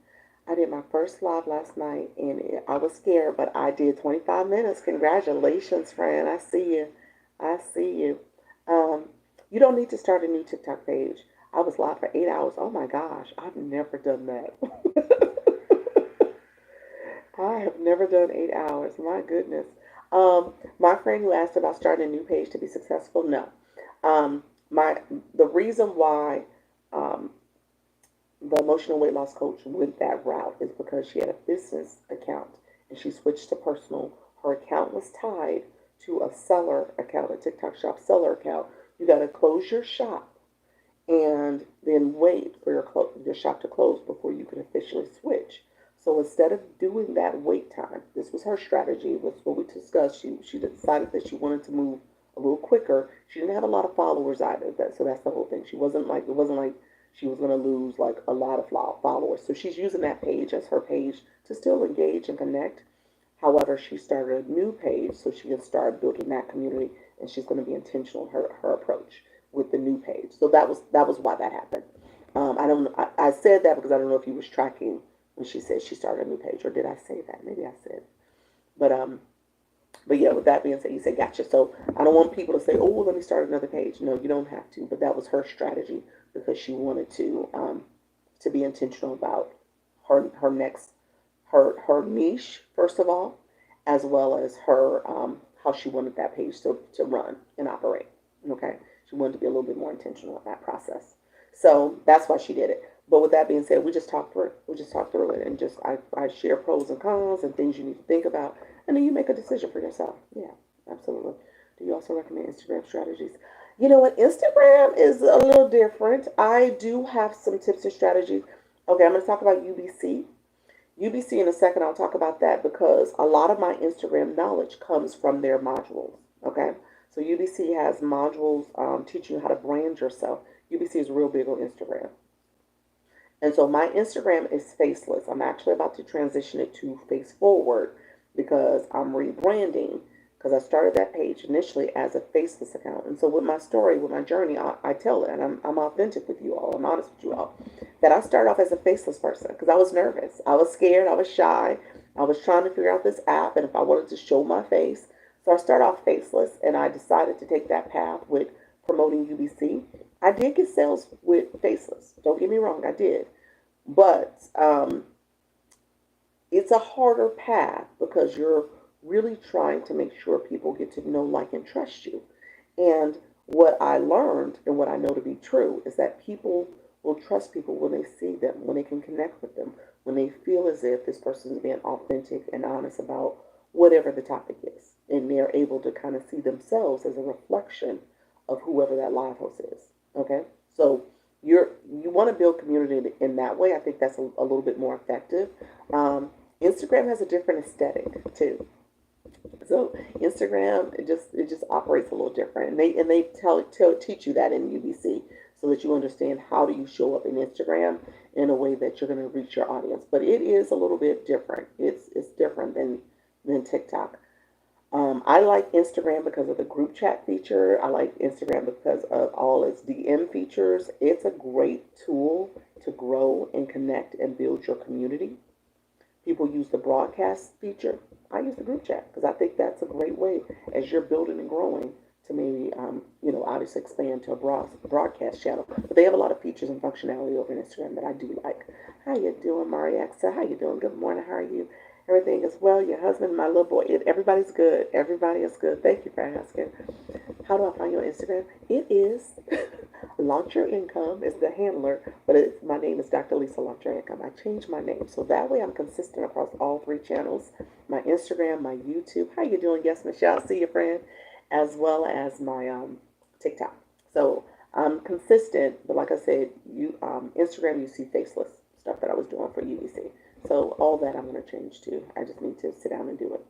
I did my first live last night, and I was scared, but I did 25 minutes. Congratulations, friend. I see you. I see you. Um, you don't need to start a new TikTok page. I was live for 8 hours. Oh my gosh, I've never done that. I have never done 8 hours. My goodness. My friend who asked about starting a new page to be successful, no. Um, the reason why um, the emotional weight loss coach went that route is because she had a business account and she switched to personal. Her account was tied to a seller account, a TikTok shop seller account. You got to close your shop and then wait for your shop to close before you can officially switch. So instead of doing that wait time, this was her strategy. Was what we discussed. She decided that she wanted to move a little quicker. She didn't have a lot of followers either. So that's the whole thing. It wasn't like she was going to lose like a lot of followers. So she's using that page as her page to still engage and connect. However, she started a new page so she can start building that community, and she's going to be intentional in her approach with the new page. So that was why that happened. I said that because I don't know if you was tracking when she said she started a new page, or did I say that? Maybe I said. But But yeah, with that being said, you say, gotcha. So I don't want people to say, oh, let me start another page. No, you don't have to. But that was her strategy because she wanted to be intentional about her next her niche first of all, as well as her how she wanted that page to run and operate. Okay, she wanted to be a little bit more intentional in that process. So that's why she did it. But with that being said, we just talked through it. We just talked through it, and just I share pros and cons and things you need to think about, and then you make a decision for yourself. Yeah, absolutely. Do you also recommend Instagram strategies? You know what? Instagram is a little different. I do have some tips and strategies. Okay, I'm going to talk about UBC. UBC in a second, I'll talk about that because a lot of my Instagram knowledge comes from their modules. Okay, so UBC has modules teaching you how to brand yourself. UBC is real big on Instagram. And so my Instagram is faceless. I'm actually about to transition it to face forward because I'm rebranding because I started that page initially as a faceless account. And so with my story, with my journey, I tell it, and I'm authentic with you all. I'm honest with you all. That I started off as a faceless person because I was nervous. I was scared. I was shy. I was trying to figure out this app and if I wanted to show my face. So I started off faceless and I decided to take that path with promoting UBC. I did get sales with faceless. Don't get me wrong, I did. But it's a harder path because you're really trying to make sure people get to know, like, and trust you. And what I learned and what I know to be true is that people will trust people when they see them, when they can connect with them, when they feel as if this person is being authentic and honest about whatever the topic is. And they're able to kind of see themselves as a reflection of whoever that live host is. Okay? So you want to build community in that way. I think that's a little bit more effective. Instagram has a different aesthetic too. So Instagram it just operates a little different, and they teach you that in UBC so that you understand how do you show up in Instagram in a way that you're going to reach your audience. But it is a little bit different. It's different than TikTok. I like Instagram because of the group chat feature. I like Instagram because of all its DM features. It's a great tool to grow and connect and build your community. People use the broadcast feature. I use the group chat because I think that's a great way as you're building and growing to maybe, obviously expand to a broadcast channel. But they have a lot of features and functionality over in Instagram that I do like. How you doing, Mariaxa? How you doing? Good morning. How are you? Everything is well. Your husband, my little boy. Everybody's good. Everybody is good. Thank you for asking. How do I find you on Instagram? It is Launch Your Income is the handler, but my name is Dr. Lisa Launch Your Income. I changed my name so that way I'm consistent across all three channels: my Instagram, my YouTube. How you doing? Yes, Michelle. See your friend, as well as my TikTok. So I'm consistent, but like I said, Instagram you see faceless stuff that I was doing for UBC. So all that I'm going to change to. I just need to sit down and do it.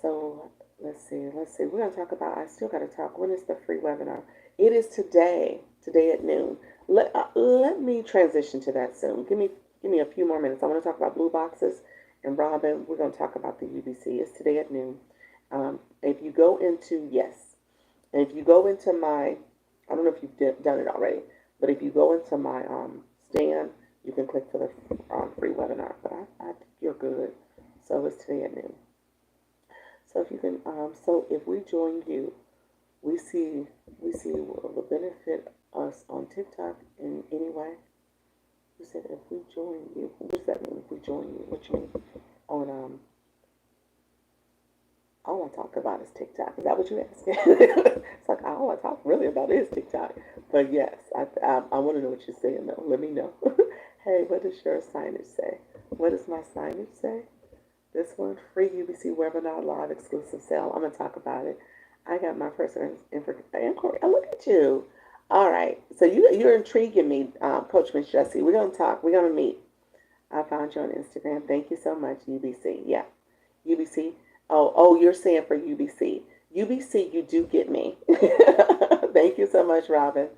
So let's see. We're going to talk about, I still got to talk. When is the free webinar? It is today at noon. Let me transition to that soon. Give me a few more minutes. I want to talk about blue boxes. And Robin, we're going to talk about the UBC. It's today at noon. If you go into, yes. And if you go into my, I don't know if you've done it already, but if you go into my stand, you can click for the free webinar. But I think you're good. So it's today at noon. So if you can, so if we join you, we see will benefit us on TikTok in any way. You said if we join you, what does that mean? If we join you, what you mean? On all I talk about is TikTok. Is that what you asked? It's like all I talk really about is TikTok. But yes, I want to know what you're saying though. Let me know. Hey, what does your signage say? What does my signage say? This one, free UBC webinar live exclusive sale. I'm gonna talk about it. I got my first inquiry. Look at you. All right. So you're intriguing me, Coach Miss Jessie. We're gonna talk. We're gonna meet. I found you on Instagram. Thank you so much, UBC. Yeah, UBC. Oh, you're saying for UBC. UBC, you do get me. Thank you so much, Robin.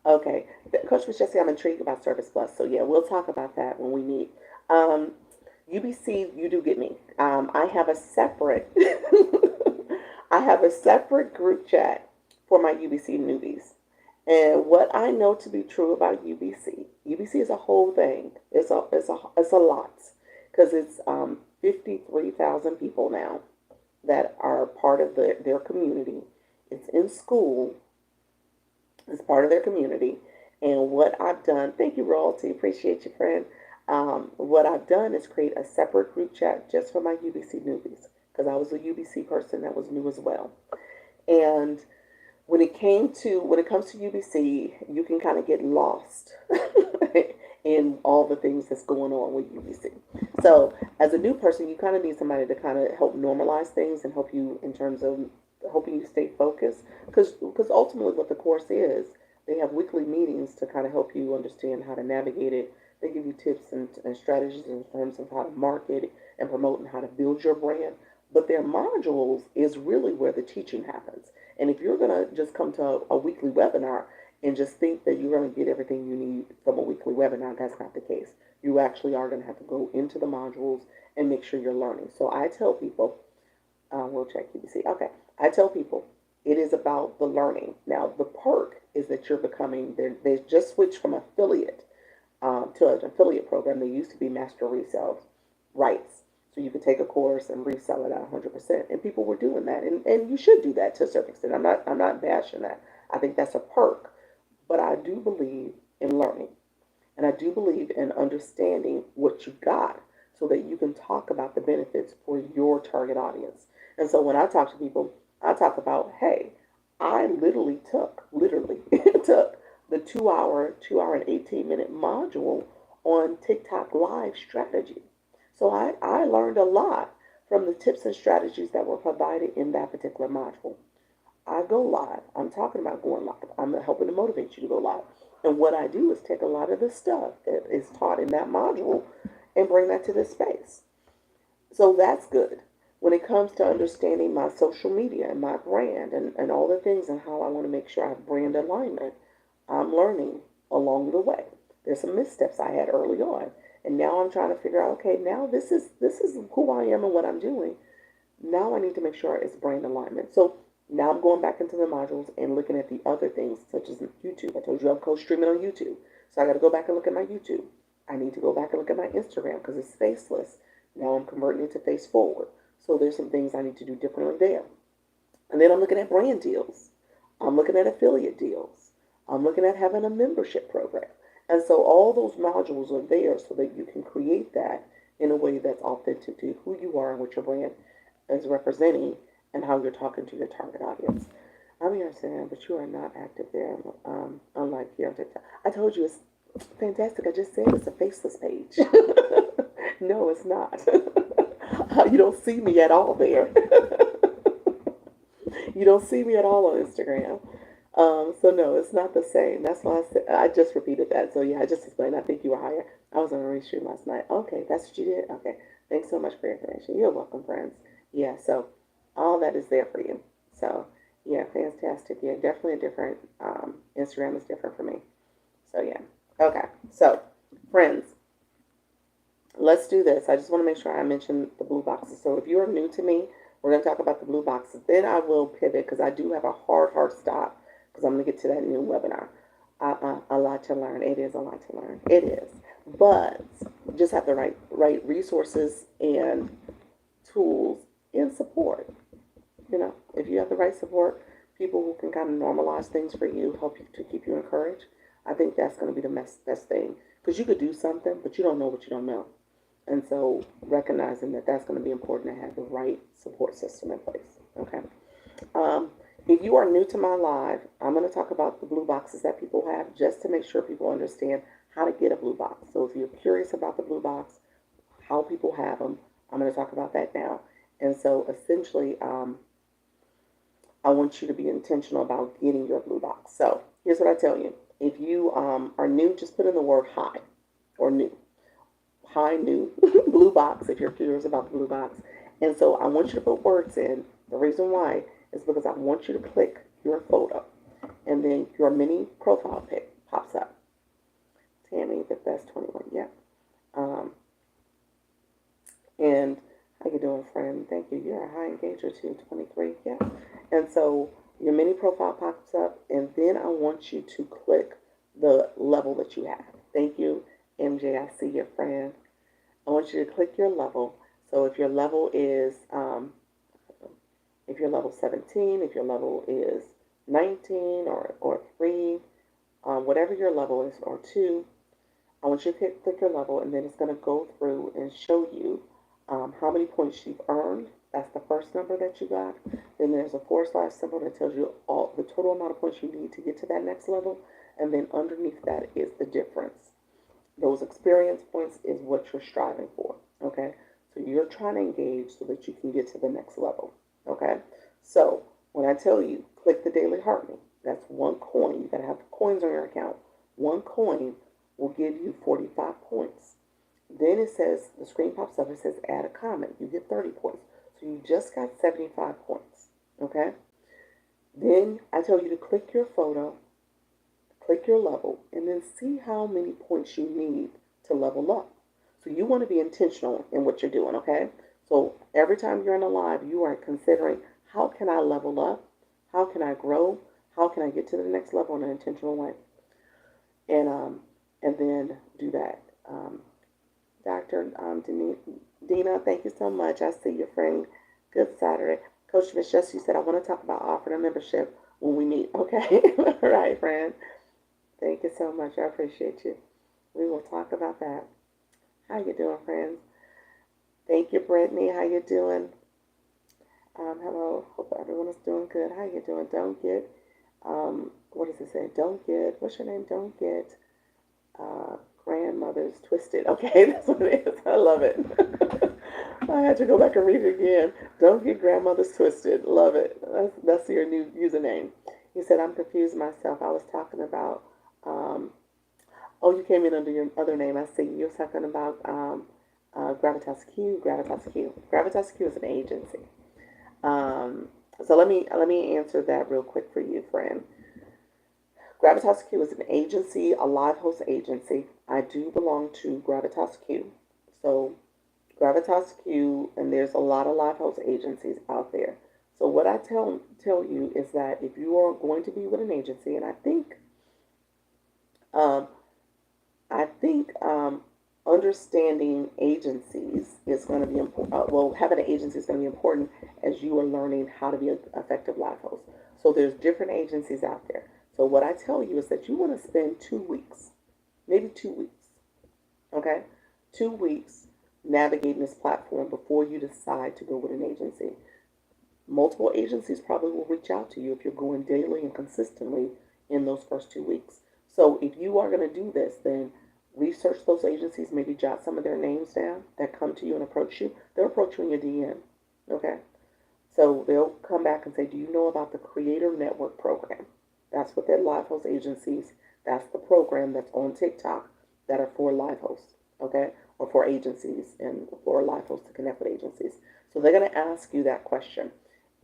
Okay, Coach Miss Jessie, I'm intrigued about Service Plus. So yeah, we'll talk about that when we meet. UBC, you do get me. I have a separate, I have a separate group chat for my UBC newbies. And what I know to be true about UBC is a whole thing. It's a lot. because it's 53,000 people now that are part of their community. It's in school, it's part of their community. And what I've done, thank you, Royalty, appreciate you, friend. What I've done is create a separate group chat just for my UBC newbies because I was a UBC person that was new as well. And when it comes to UBC, you can kind of get lost in all the things that's going on with UBC. So as a new person, you kind of need somebody to kind of help normalize things and help you in terms of helping you stay focused. Because ultimately, what the course is, they have weekly meetings to kind of help you understand how to navigate it. They give you tips and strategies in terms of how to market and promote and how to build your brand. But their modules is really where the teaching happens. And if you're going to just come to a weekly webinar and just think that you're going to get everything you need from a weekly webinar, that's not the case. You actually are going to have to go into the modules and make sure you're learning. So I tell people, we'll check UBC. Okay. I tell people it is about the learning. Now, the perk is that you're becoming, they just switched from affiliate to an affiliate program. They used to be master resale rights. So you could take a course and resell it at 100%. And people were doing that. And you should do that to a certain extent. I'm not bashing that. I think that's a perk. But I do believe in learning. And I do believe in understanding what you got so that you can talk about the benefits for your target audience. And so when I talk to people, I talk about, hey, I literally took the 2 hour and 18-minute module on TikTok live strategy. So I learned a lot from the tips and strategies that were provided in that particular module. I go live. I'm talking about going live. I'm helping to motivate you to go live. And what I do is take a lot of the stuff that is taught in that module and bring that to this space. So that's good. When it comes to understanding my social media and my brand and all the things and how I want to make sure I have brand alignment, I'm learning along the way. There's some missteps I had early on. And now I'm trying to figure out, okay, now this is who I am and what I'm doing. Now I need to make sure it's brand alignment. So now I'm going back into the modules and looking at the other things, such as YouTube. I told you I'm co-streaming on YouTube. So I got to go back and look at my YouTube. I need to go back and look at my Instagram because it's faceless. Now I'm converting it to face forward. So there's some things I need to do differently there. And then I'm looking at brand deals. I'm looking at affiliate deals. I'm looking at having a membership program. And so all those modules are there so that you can create that in a way that's authentic to who you are and what your brand is representing and how you're talking to your target audience. I'm here saying, but you are not active there, unlike here on TikTok. I told you it's fantastic. I just said it's a faceless page. No, it's not. You don't see me at all there. You don't see me at all on Instagram. So no, it's not the same. That's why I just repeated that. So yeah, I just explained. I think you were higher. I was on a restream last night. Okay, that's what you did? Okay. Thanks so much for your information. You're welcome, friends. Yeah, so all that is there for you. So yeah, fantastic. Yeah, definitely a different, Instagram is different for me. So yeah. Okay. So friends, let's do this. I just want to make sure I mention the blue boxes. So if you are new to me, we're going to talk about the blue boxes. Then I will pivot because I do have a hard stop because I'm going to get to that new webinar. A lot to learn. It is a lot to learn. It is. But just have the right resources and tools and support. You know, if you have the right support, people who can kind of normalize things for you, help you to keep you encouraged, I think that's going to be the best thing. Because you could do something, but you don't know what you don't know. And so recognizing that that's going to be important to have the right support system in place. Okay. If you are new to my live, I'm going to talk about the blue boxes that people have just to make sure people understand how to get a blue box. So if you're curious about the blue box, how people have them, I'm going to talk about that now. And so essentially, I want you to be intentional about getting your blue box. So here's what I tell you. If you are new, just put in the word hi or new. Hi, new blue box if you're curious about the blue box. And so I want you to put words in. The reason why is because I want you to click your photo and then your mini profile pic pops up. Tammy, the best 21, yeah. And how you doing, friend? Thank you. You're a high engager too, 23, yeah. And so your mini profile pops up and then I want you to click the level that you have. Thank you, MJ. I see your friend. I want you to click your level. So if your level is, if your level 17, if your level is 19 or 3, whatever your level is, or 2, I want you to click your level, and then it's going to go through and show you how many points you've earned. That's the first number that you got. Then there's a / symbol that tells you all the total amount of points you need to get to that next level. And then underneath that is the difference. Those experience points is what you're striving for. Okay? So you're trying to engage so that you can get to the next level. Okay? So when I tell you, click the daily heart me, that's 1 coin. You got to have coins on your account. 1 coin will give you 45 points. Then it says, the screen pops up, it says add a comment. You get 30 points. So you just got 75 points. Okay? Then I tell you to click your photo, click your level, and then see how many points you need to level up. So you want to be intentional in what you're doing, okay? So every time you're in a live, you are considering, how can I level up? How can I grow? How can I get to the next level in an intentional way? And then do that. Dr. Dina, thank you so much. I see your friend. Good Saturday. Coach Miss Jess, you said, I want to talk about offering a membership when we meet. Okay. All right, friend. Thank you so much. I appreciate you. We will talk about that. How you doing, friends? Thank you, Brittany. How you doing? Hello. Hope everyone is doing good. How you doing? Don't get, what does it say? Don't get, what's your name? Don't get grandmother's twisted. Okay, that's what it is. I love it. I had to go back and read it again. Don't get grandmother's twisted. Love it. That's your new username. He said, I'm confused myself. I was talking about, oh, you came in under your other name. I see. You're talking about Gravitas Q. Gravitas Q. Gravitas Q is an agency. So let me answer that real quick for you, friend. Gravitas Q is an agency, a live host agency. I do belong to Gravitas Q. So Gravitas Q, and there's a lot of live host agencies out there. So what I tell you is that if you are going to be with an agency, and I think understanding agencies is going to be important. Well, having an agency is going to be important as you are learning how to be an effective live host. So there's different agencies out there. So what I tell you is that you want to spend 2 weeks, maybe 2 weeks, okay? 2 weeks navigating this platform before you decide to go with an agency. Multiple agencies probably will reach out to you if you're going daily and consistently in those first 2 weeks. So if you are going to do this, then research those agencies, maybe jot some of their names down that come to you and approach you. They'll approach you in your DM, okay? So they'll come back and say, do you know about the Creator Network program? That's what their live host agencies, that's the program that's on TikTok that are for live hosts, okay? Or for agencies and for live hosts to connect with agencies. So they're going to ask you that question.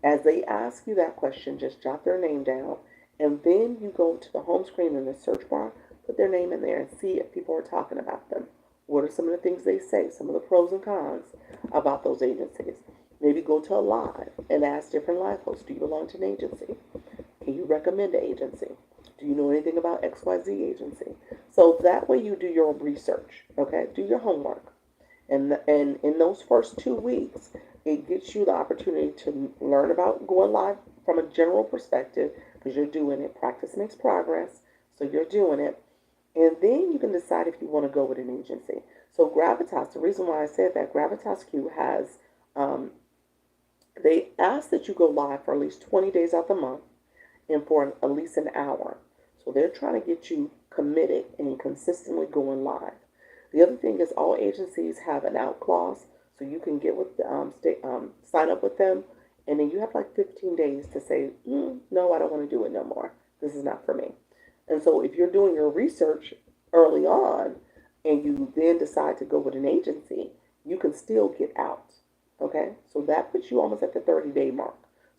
As they ask you that question, just jot their name down, and then you go to the home screen in the search bar, put their name in there and see if people are talking about them. What are some of the things they say, some of the pros and cons about those agencies? Maybe go to a live and ask different live hosts, do you belong to an agency? Can you recommend an agency? Do you know anything about XYZ agency? So that way you do your research, okay? Do your homework. And in those first 2 weeks, it gets you the opportunity to learn about going live from a general perspective, because you're doing it. Practice makes progress, so you're doing it. And then you can decide if you want to go with an agency. So Gravitas, the reason why I said that, Gravitas Q has, they ask that you go live for at least 20 days out the month and for at least an hour. So they're trying to get you committed and consistently going live. The other thing is all agencies have an out clause, so you can get with sign up with them, and then you have like 15 days to say, no, I don't want to do it no more. This is not for me. And so if you're doing your research early on and you then decide to go with an agency, you can still get out, okay? So that puts you almost at the 30-day mark.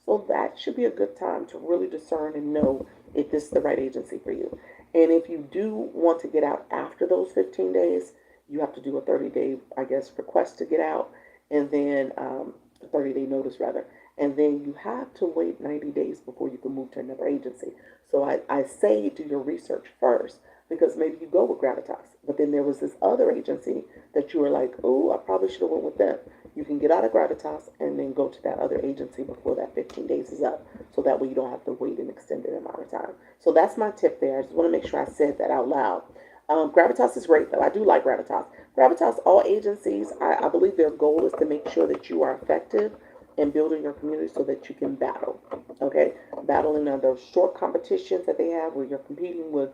So that should be a good time to really discern and know if this is the right agency for you. And if you do want to get out after those 15 days, you have to do a 30-day, I guess, request to get out, and then a 30-day notice rather. And then you have to wait 90 days before you can move to another agency. So I say do your research first, because maybe you go with Gravitas, but then there was this other agency that you were like, oh, I probably should have went with them. You can get out of Gravitas and then go to that other agency before that 15 days is up. So that way you don't have to wait an extended amount of time. So that's my tip there. I just want to make sure I said that out loud. Gravitas is great though. I do like Gravitas. Gravitas, all agencies, I believe their goal is to make sure that you are effective in building your community so that you can battle. Okay? Battling those short competitions that they have where you're competing with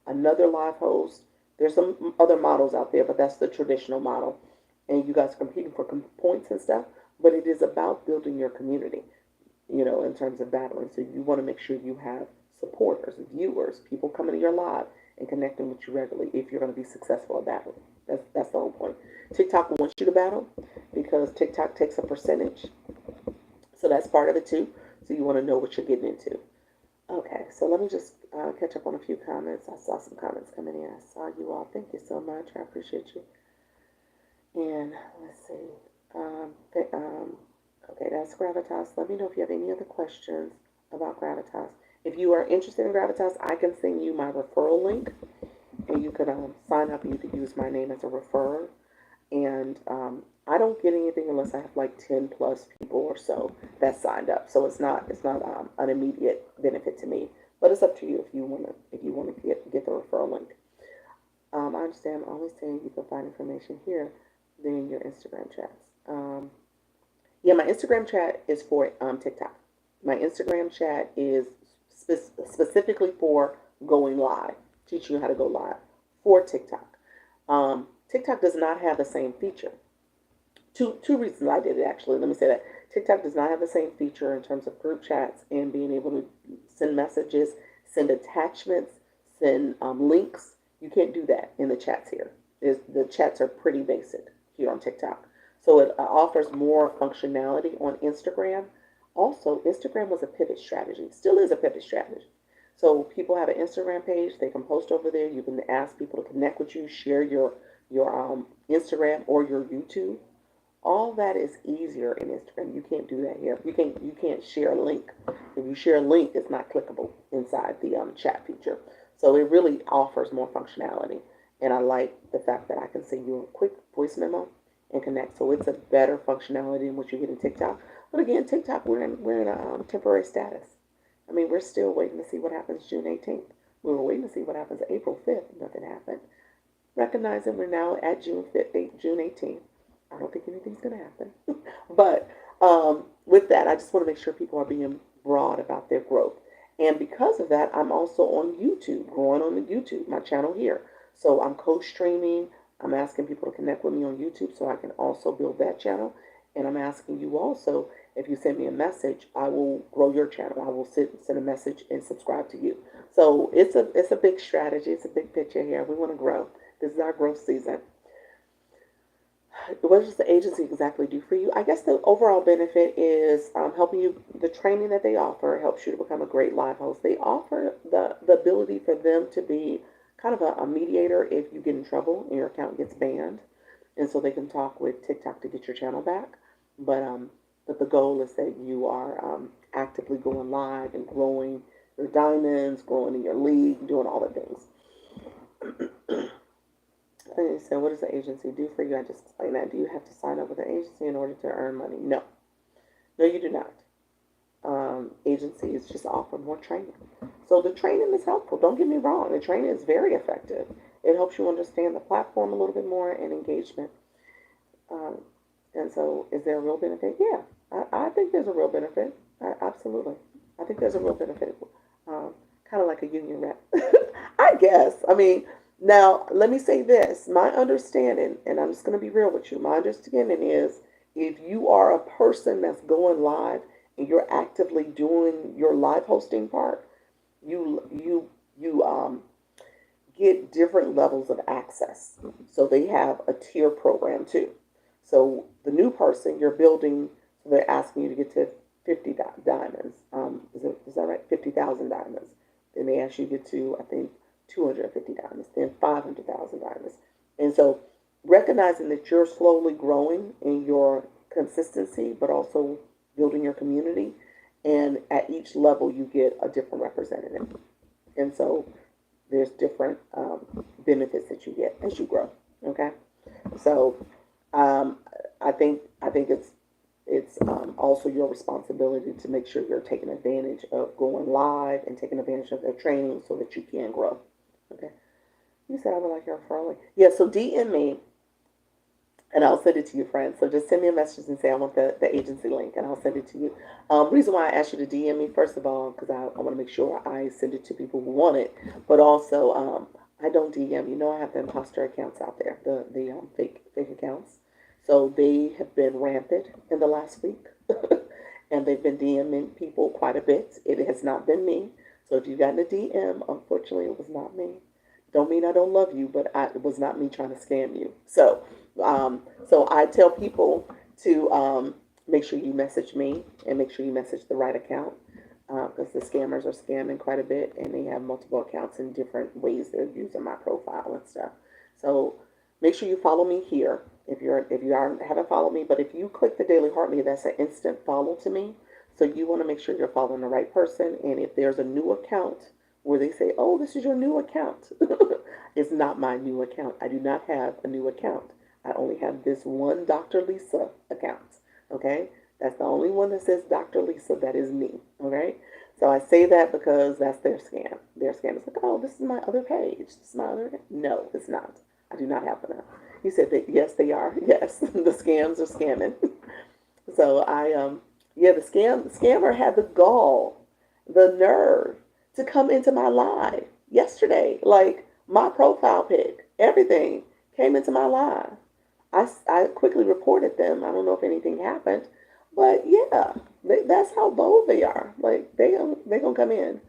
another live host. There's some other models out there, but that's the traditional model. And you guys are competing for points and stuff, but it is about building your community, in terms of battling. So you want to make sure you have supporters, viewers, people coming to your live and connecting with you regularly if you're going to be successful at battling. That's the whole point. TikTok wants you to battle because TikTok takes a percentage. So that's part of it too. So you want to know what you're getting into. Okay, so let me just catch up on a few comments. I saw some comments coming in. I saw you all. Thank you so much. I appreciate you. And let's see. Okay, that's Gravitas. Let me know if you have any other questions about Gravitas. If you are interested in Gravitas, I can send you my referral link, and you could sign up. You could use my name as a referrer, and I don't get anything unless I have like 10 plus people or so that signed up. So it's not an immediate benefit to me, but it's up to you if you want to get the referral link. I understand. I'm only saying you can find information here than your Instagram chats. Yeah, my Instagram chat is for TikTok. My Instagram chat is specifically for going live, teaching you how to go live for TikTok. TikTok does not have the same feature. Two reasons I did it, actually. Let me say that. TikTok does not have the same feature in terms of group chats and being able to send messages, send attachments, send links. You can't do that in the chats here. The chats are pretty basic here on TikTok. So it offers more functionality on Instagram. Also, Instagram was a pivot strategy. Still is a pivot strategy. So people have an Instagram page. They can post over there. You can ask people to connect with you, share your Instagram or your YouTube. All that is easier in Instagram. You can't do that here. You can't share a link. If you share a link, it's not clickable inside the chat feature. So it really offers more functionality. And I like the fact that I can send you a quick voice memo and connect. So it's a better functionality than what you get in TikTok. But again, TikTok, we're in a temporary status. I mean, we're still waiting to see what happens June 18th. We were waiting to see what happens April 5th. Nothing happened. Recognizing we're now at June 5th, June 18th. I don't think anything's going to happen. But with that, I just want to make sure people are being broad about their growth. And because of that, I'm also on YouTube, growing on the YouTube, my channel here. So I'm co-streaming. I'm asking people to connect with me on YouTube so I can also build that channel. And I'm asking you also, if you send me a message, I will grow your channel. I will send a message and subscribe to you. So it's a big strategy. It's a big picture here. We want to grow. This is our growth season. What does the agency exactly do for you? I guess the overall benefit is helping you. The training that they offer helps you to become a great live host. They offer the ability for them to be kind of a mediator if you get in trouble and your account gets banned. And so they can talk with TikTok to get your channel back. But the goal is that you are actively going live and growing your diamonds, growing in your league, doing all the things. And so what does the agency do for you? I just explained that. Do you have to sign up with an agency in order to earn money? No. No, you do not. Agencies just offer more training. So the training is helpful. Don't get me wrong. The training is very effective. It helps you understand the platform a little bit more and engagement. And so is there a real benefit? Yeah, I think there's a real benefit. Absolutely. I think there's a real benefit. Kind of like a union rep. I guess. I mean, now, let me say this. My understanding, and I'm just going to be real with you, my understanding is if you are a person that's going live and you're actively doing your live hosting part, you get different levels of access. So they have a tier program too. So the new person you're building, so they're asking you to get to 50 diamonds. Is that right? 50,000 diamonds. Then they ask you to get to, I think, 250 diamonds, then 500,000 diamonds. And so recognizing that you're slowly growing in your consistency, but also building your community. And at each level, you get a different representative. And so there's different benefits that you get as you grow. Okay. So um, I think it's also your responsibility to make sure you're taking advantage of going live and taking advantage of their training so that you can grow. Okay. You said I would like your referral. Yeah. So DM me and I'll send it to you, friends. So just send me a message and say I want the agency link, and I'll send it to you. Reason why I asked you to DM me, first of all, because I want to make sure I send it to people who want it, but also I don't DM. You know, I have the imposter accounts out there, the fake accounts. So they have been rampant in the last week, and they've been DMing people quite a bit. It has not been me. So if you got in a DM, unfortunately, it was not me. Don't mean I don't love you, but it was not me trying to scam you. So I tell people to make sure you message me and make sure you message the right account because the scammers are scamming quite a bit and they have multiple accounts in different ways they're using my profile and stuff. So make sure you follow me here if you haven't followed me. But if you click the Daily Heart Me, that's an instant follow to me. So you want to make sure you're following the right person. And if there's a new account where they say, "Oh, this is your new account," it's not my new account. I do not have a new account. I only have this one Dr. Lisa account. Okay? That's the only one that says Dr. Lisa. That is me. Okay? So I say that because that's their scam. Their scam is like, "Oh, this is my other page. This is my other." No, it's not. I do not have that. He said that yes, they are. Yes, the scams are scamming. So yeah, the scammer had the gall, the nerve to come into my live yesterday. Like my profile pic, everything came into my live. I quickly reported them. I don't know if anything happened, but yeah, that's how bold they are. Like they gonna come in.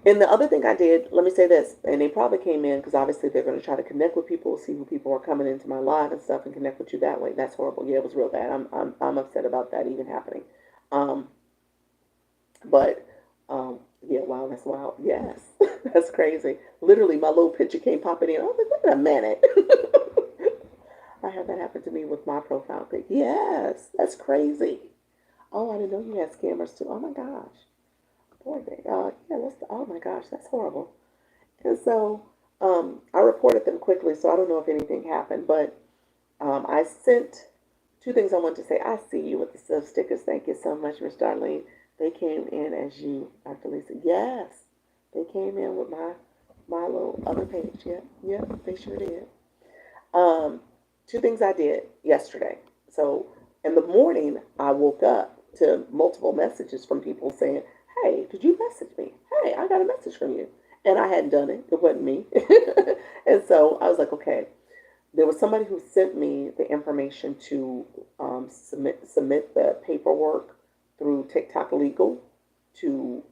And the other thing I did, let me say this, and they probably came in because obviously they're going to try to connect with people, see who people are coming into my live and stuff, and connect with you that way. That's horrible. Yeah, it was real bad. I'm upset about that even happening. Um, but yeah, wow, that's wild. Yes, that's crazy. Literally, my little picture came popping in. I was like, wait a minute. I had that happen to me with my profile pic. Yes, that's crazy. Oh, I didn't know you had scammers too. Oh my gosh. Poor thing. Yeah, oh my gosh, that's horrible. And so I reported them quickly, so I don't know if anything happened, but I sent two things I wanted to say. I see you with the sub stickers. Thank you so much, Miss Darlene. They came in as you, Dr. Lisa. Yes, they came in with my little other page. Yeah, yeah, they sure did. Um, two things I did yesterday. So in the morning, I woke up to multiple messages from people saying, "Hey, did you message me? Hey, I got a message from you." And I hadn't done it. It wasn't me. And so I was like, okay. There was somebody who sent me the information to submit the paperwork through TikTok Legal to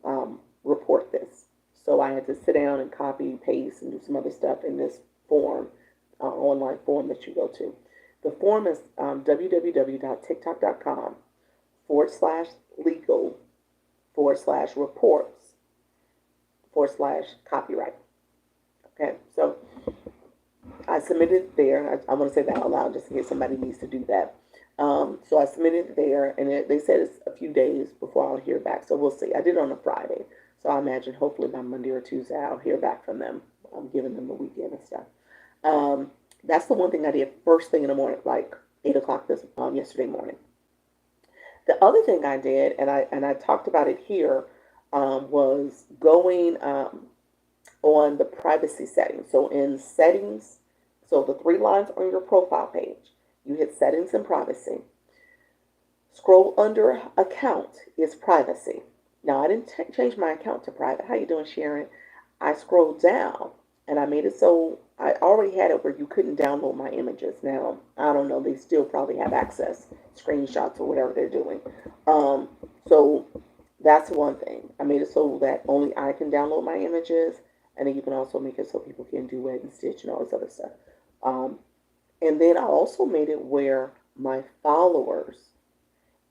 report this. So I had to sit down and copy, paste, and do some other stuff in this form, online form that you go to. The form is www.tiktok.com/legal /reports /copyright. Okay, so I submitted it there. I want to say that out loud just in case somebody needs to do that. So I submitted it there, and they said it's a few days before I'll hear back. So we'll see. I did it on a Friday, so I imagine hopefully by Monday or Tuesday I'll hear back from them. I'm giving them a weekend and stuff. Um, that's the one thing I did first thing in the morning, like 8 o'clock this yesterday morning. The other thing I did, and I talked about it here, was going on the privacy settings. So in settings, so the three lines on your profile page, you hit settings and privacy. Scroll under account is privacy. Now I didn't change my account to private. How you doing, Sharon? I scrolled down and I made it so I already had it where you couldn't download my images. Now I don't know. They still probably have access, screenshots or whatever they're doing. Um, so that's one thing. I made it so that only I can download my images, and then you can also make it so people can do it and stitch and all this other stuff. Um, and then I also made it where my followers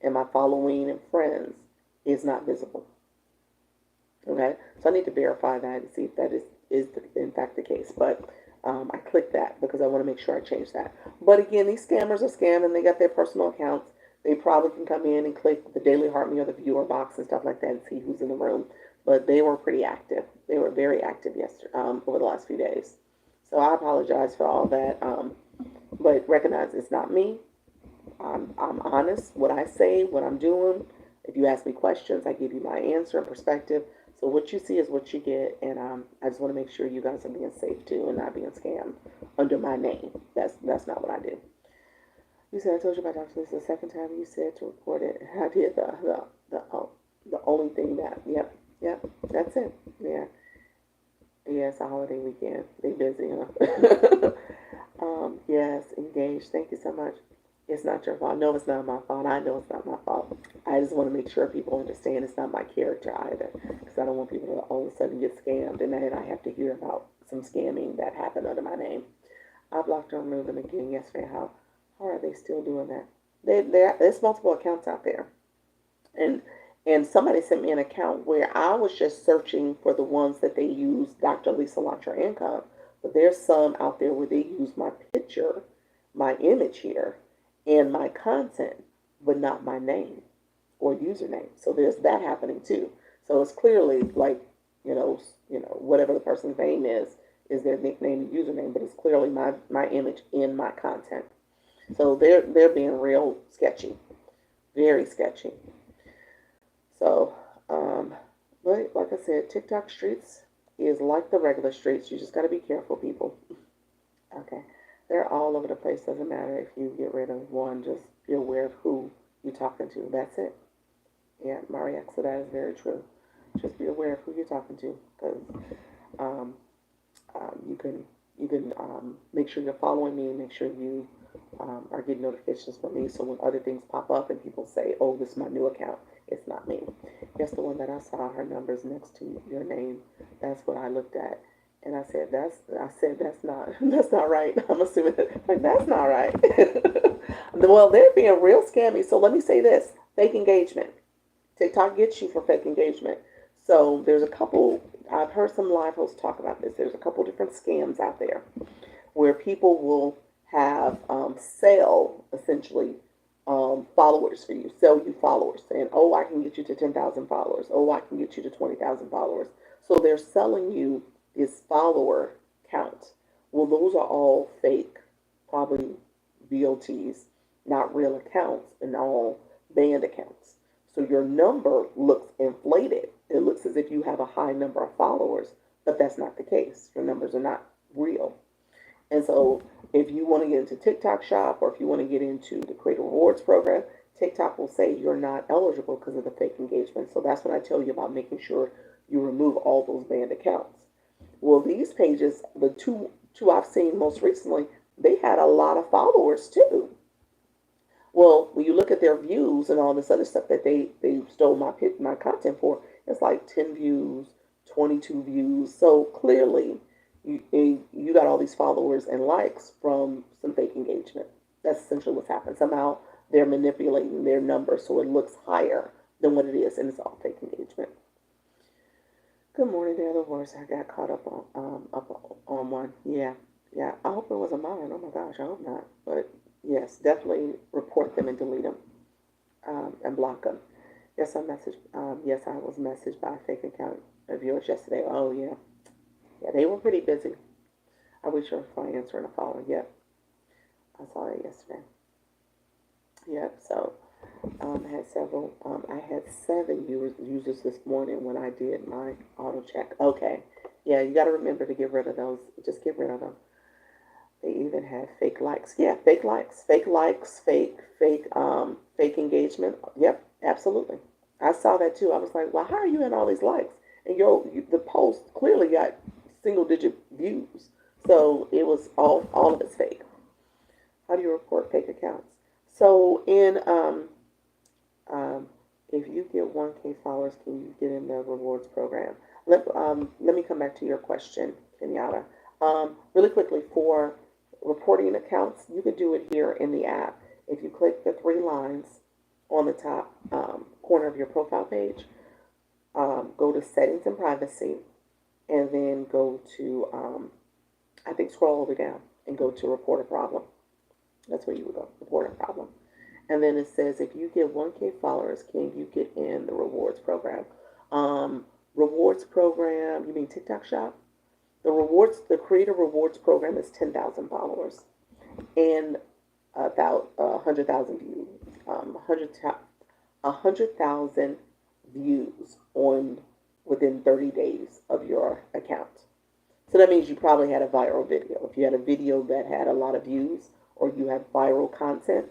and my following and friends is not visible. Okay, so I need to verify that and see if that is in fact the case. But I clicked that because I want to make sure I change that. But again, these scammers are scamming. They got their personal accounts. They probably can come in and click the Daily Heart Me or the viewer box and stuff like that and see who's in the room. But they were pretty active. They were very active yesterday, over the last few days. So I apologize for all that. But recognize it's not me. I'm honest. What I say, what I'm doing. If you ask me questions, I give you my answer and perspective. So what you see is what you get, and I just want to make sure you guys are being safe too and not being scammed under my name. That's not what I do. You said I told you about Dr. Lisa the second time you said to report it. I did the only thing that yep, that's it. Yeah. Yeah, it's a holiday weekend. They busy, huh? Yes, engaged. Thank you so much. It's not your fault. No, it's not my fault. I know it's not my fault. I just want to make sure people understand it's not my character either, because I don't want people to all of a sudden get scammed, and then I have to hear about some scamming that happened under my name. I blocked and removed them again yesterday. How are they still doing that? There's multiple accounts out there, and somebody sent me an account where I was just searching for the ones that they use Dr. Lisa Launch Your Income. But there's some out there where they use my picture, my image here, and my content, but not my name or username. So there's that happening too. So it's clearly like, whatever the person's name is their nickname and username, but it's clearly my image in my content. So they're being real sketchy, very sketchy. So, but like I said, TikTok streets is like the regular streets. You just got to be careful, people. Okay. They're all over the place. Doesn't matter if you get rid of one, just be aware of who you're talking to. That's it. Yeah, Mariette, so that is very true. Just be aware of who you're talking to, because um, you can make sure you're following me, make sure you are getting notifications from me. So when other things pop up and people say, "Oh, this is my new account," it's not me. That's the one that I saw her numbers next to your name. That's what I looked at, and I said that's not that's not right. I'm assuming like that's not right. Well, they're being real scammy. So let me say this: fake engagement. TikTok gets you for fake engagement. So there's a couple. I've heard some live hosts talk about this. There's a couple different scams out there where people will have sell essentially followers for you, sell you followers, saying, "Oh, I can get you to 10,000 followers. Oh, I can get you to 20,000 followers." So they're selling you this follower count. Well, those are all fake, probably BOTs, not real accounts, and all banned accounts. So your number looks inflated. It looks as if you have a high number of followers, but that's not the case. Your numbers are not real. And so if you want to get into TikTok Shop, or if you want to get into the Creator Rewards program, TikTok will say you're not eligible because of the fake engagement. So that's when I tell you about making sure you remove all those banned accounts. Well, these pages, the two I've seen most recently, they had a lot of followers too. Well, when you look at their views and all this other stuff that they stole my content for, it's like 10 views, 22 views. So clearly, you got all these followers and likes from some fake engagement. That's essentially what's happened. Somehow they're manipulating their number so it looks higher than what it is, and it's all fake engagement. Good morning, the other words. I got caught up on one. Yeah, yeah. I hope it wasn't mine. Oh my gosh, I hope not. But yes, definitely report them and delete them and block them. Yes, yes, I was messaged by a fake account of yours yesterday. Oh yeah, yeah. They were pretty busy. I wish you were answering a follow. Yep, I saw that yesterday. Yep. So I had several. I had 7 users this morning when I did my auto check. Okay, yeah. You got to remember to get rid of those. Just get rid of them. They even had fake likes. Yeah, fake likes, fake engagement. Yep, absolutely. I saw that too. I was like, well, how are you in all these likes? And the post clearly got single digit views. So it was all of it's fake. How do you report fake accounts? So if you get 1K followers, can you get in the rewards program? Let me come back to your question, Kenyatta. Really quickly, for reporting accounts, you could do it here in the app. If you click the 3 lines on the top corner of your profile page, go to settings and privacy, and then go to, I think scroll all the way down and go to report a problem. That's where you would go, report a problem. And then it says, if you get 1K followers, can you get in the rewards program? Rewards program, you mean TikTok Shop? The Creator Rewards program is 10,000 followers. and about 100,000 views, 100,000 views on within 30 days of your account. So that means you probably had a viral video. If you had a video that had a lot of views or you have viral content,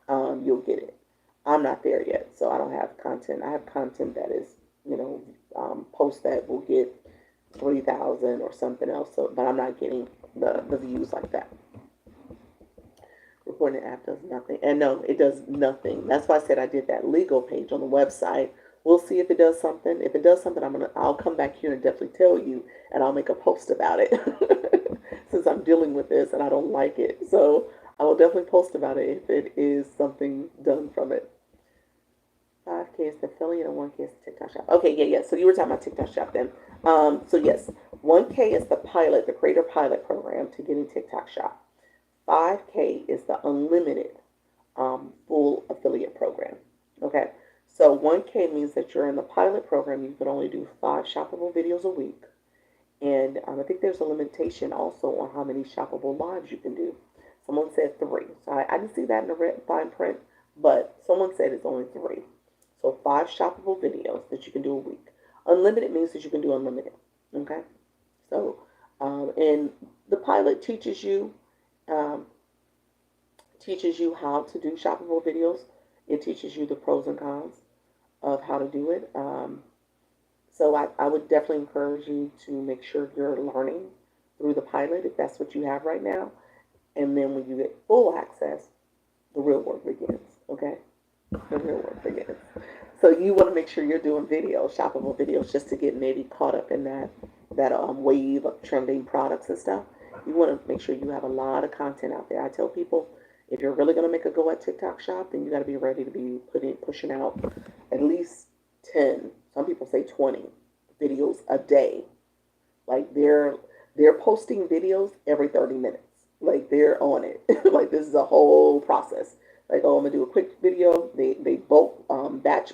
you'll get it. I'm not there yet, so I don't have content. I have content that is, posts that will get 3,000 or something else. So, but I'm not getting the views like that. Recording app does nothing. And no, it does nothing. That's why I said I did that legal page on the website. We'll see if it does something. If it does something, I'll come back here and definitely tell you, and I'll make a post about it since I'm dealing with this and I don't like it. So I will definitely post about it if it is something done from it. 5K is the affiliate and 1K is the TikTok shop. Okay, yeah. So you were talking about TikTok shop then. So yes, 1K is the pilot, the creator pilot program to get in TikTok shop. 5K is the unlimited full affiliate program. Okay, so 1K means that you're in the pilot program. You can only do 5 shoppable videos a week. And I think there's a limitation also on how many shoppable lives you can do. Someone said 3. So I didn't see that in the red fine print, but someone said it's only 3. So 5 shoppable videos that you can do a week. Unlimited means that you can do unlimited. Okay, so and the pilot teaches you how to do shoppable videos. It teaches you the pros and cons of how to do it. So I would definitely encourage you to make sure you're learning through the pilot if that's what you have right now. And then when you get full access, the real work begins. Okay, the real work begins. So you want to make sure you're doing videos, shoppable videos, just to get maybe caught up in that wave of trending products and stuff. You want to make sure you have a lot of content out there. I tell people, if you're really going to make a go at TikTok shop, then you got to be ready to be pushing out at least 10, some people say 20 videos a day. Like they're posting videos every 30 minutes. Like they're on it. Like this is a whole process. Like, oh, I'm gonna do a quick video. They bulk batch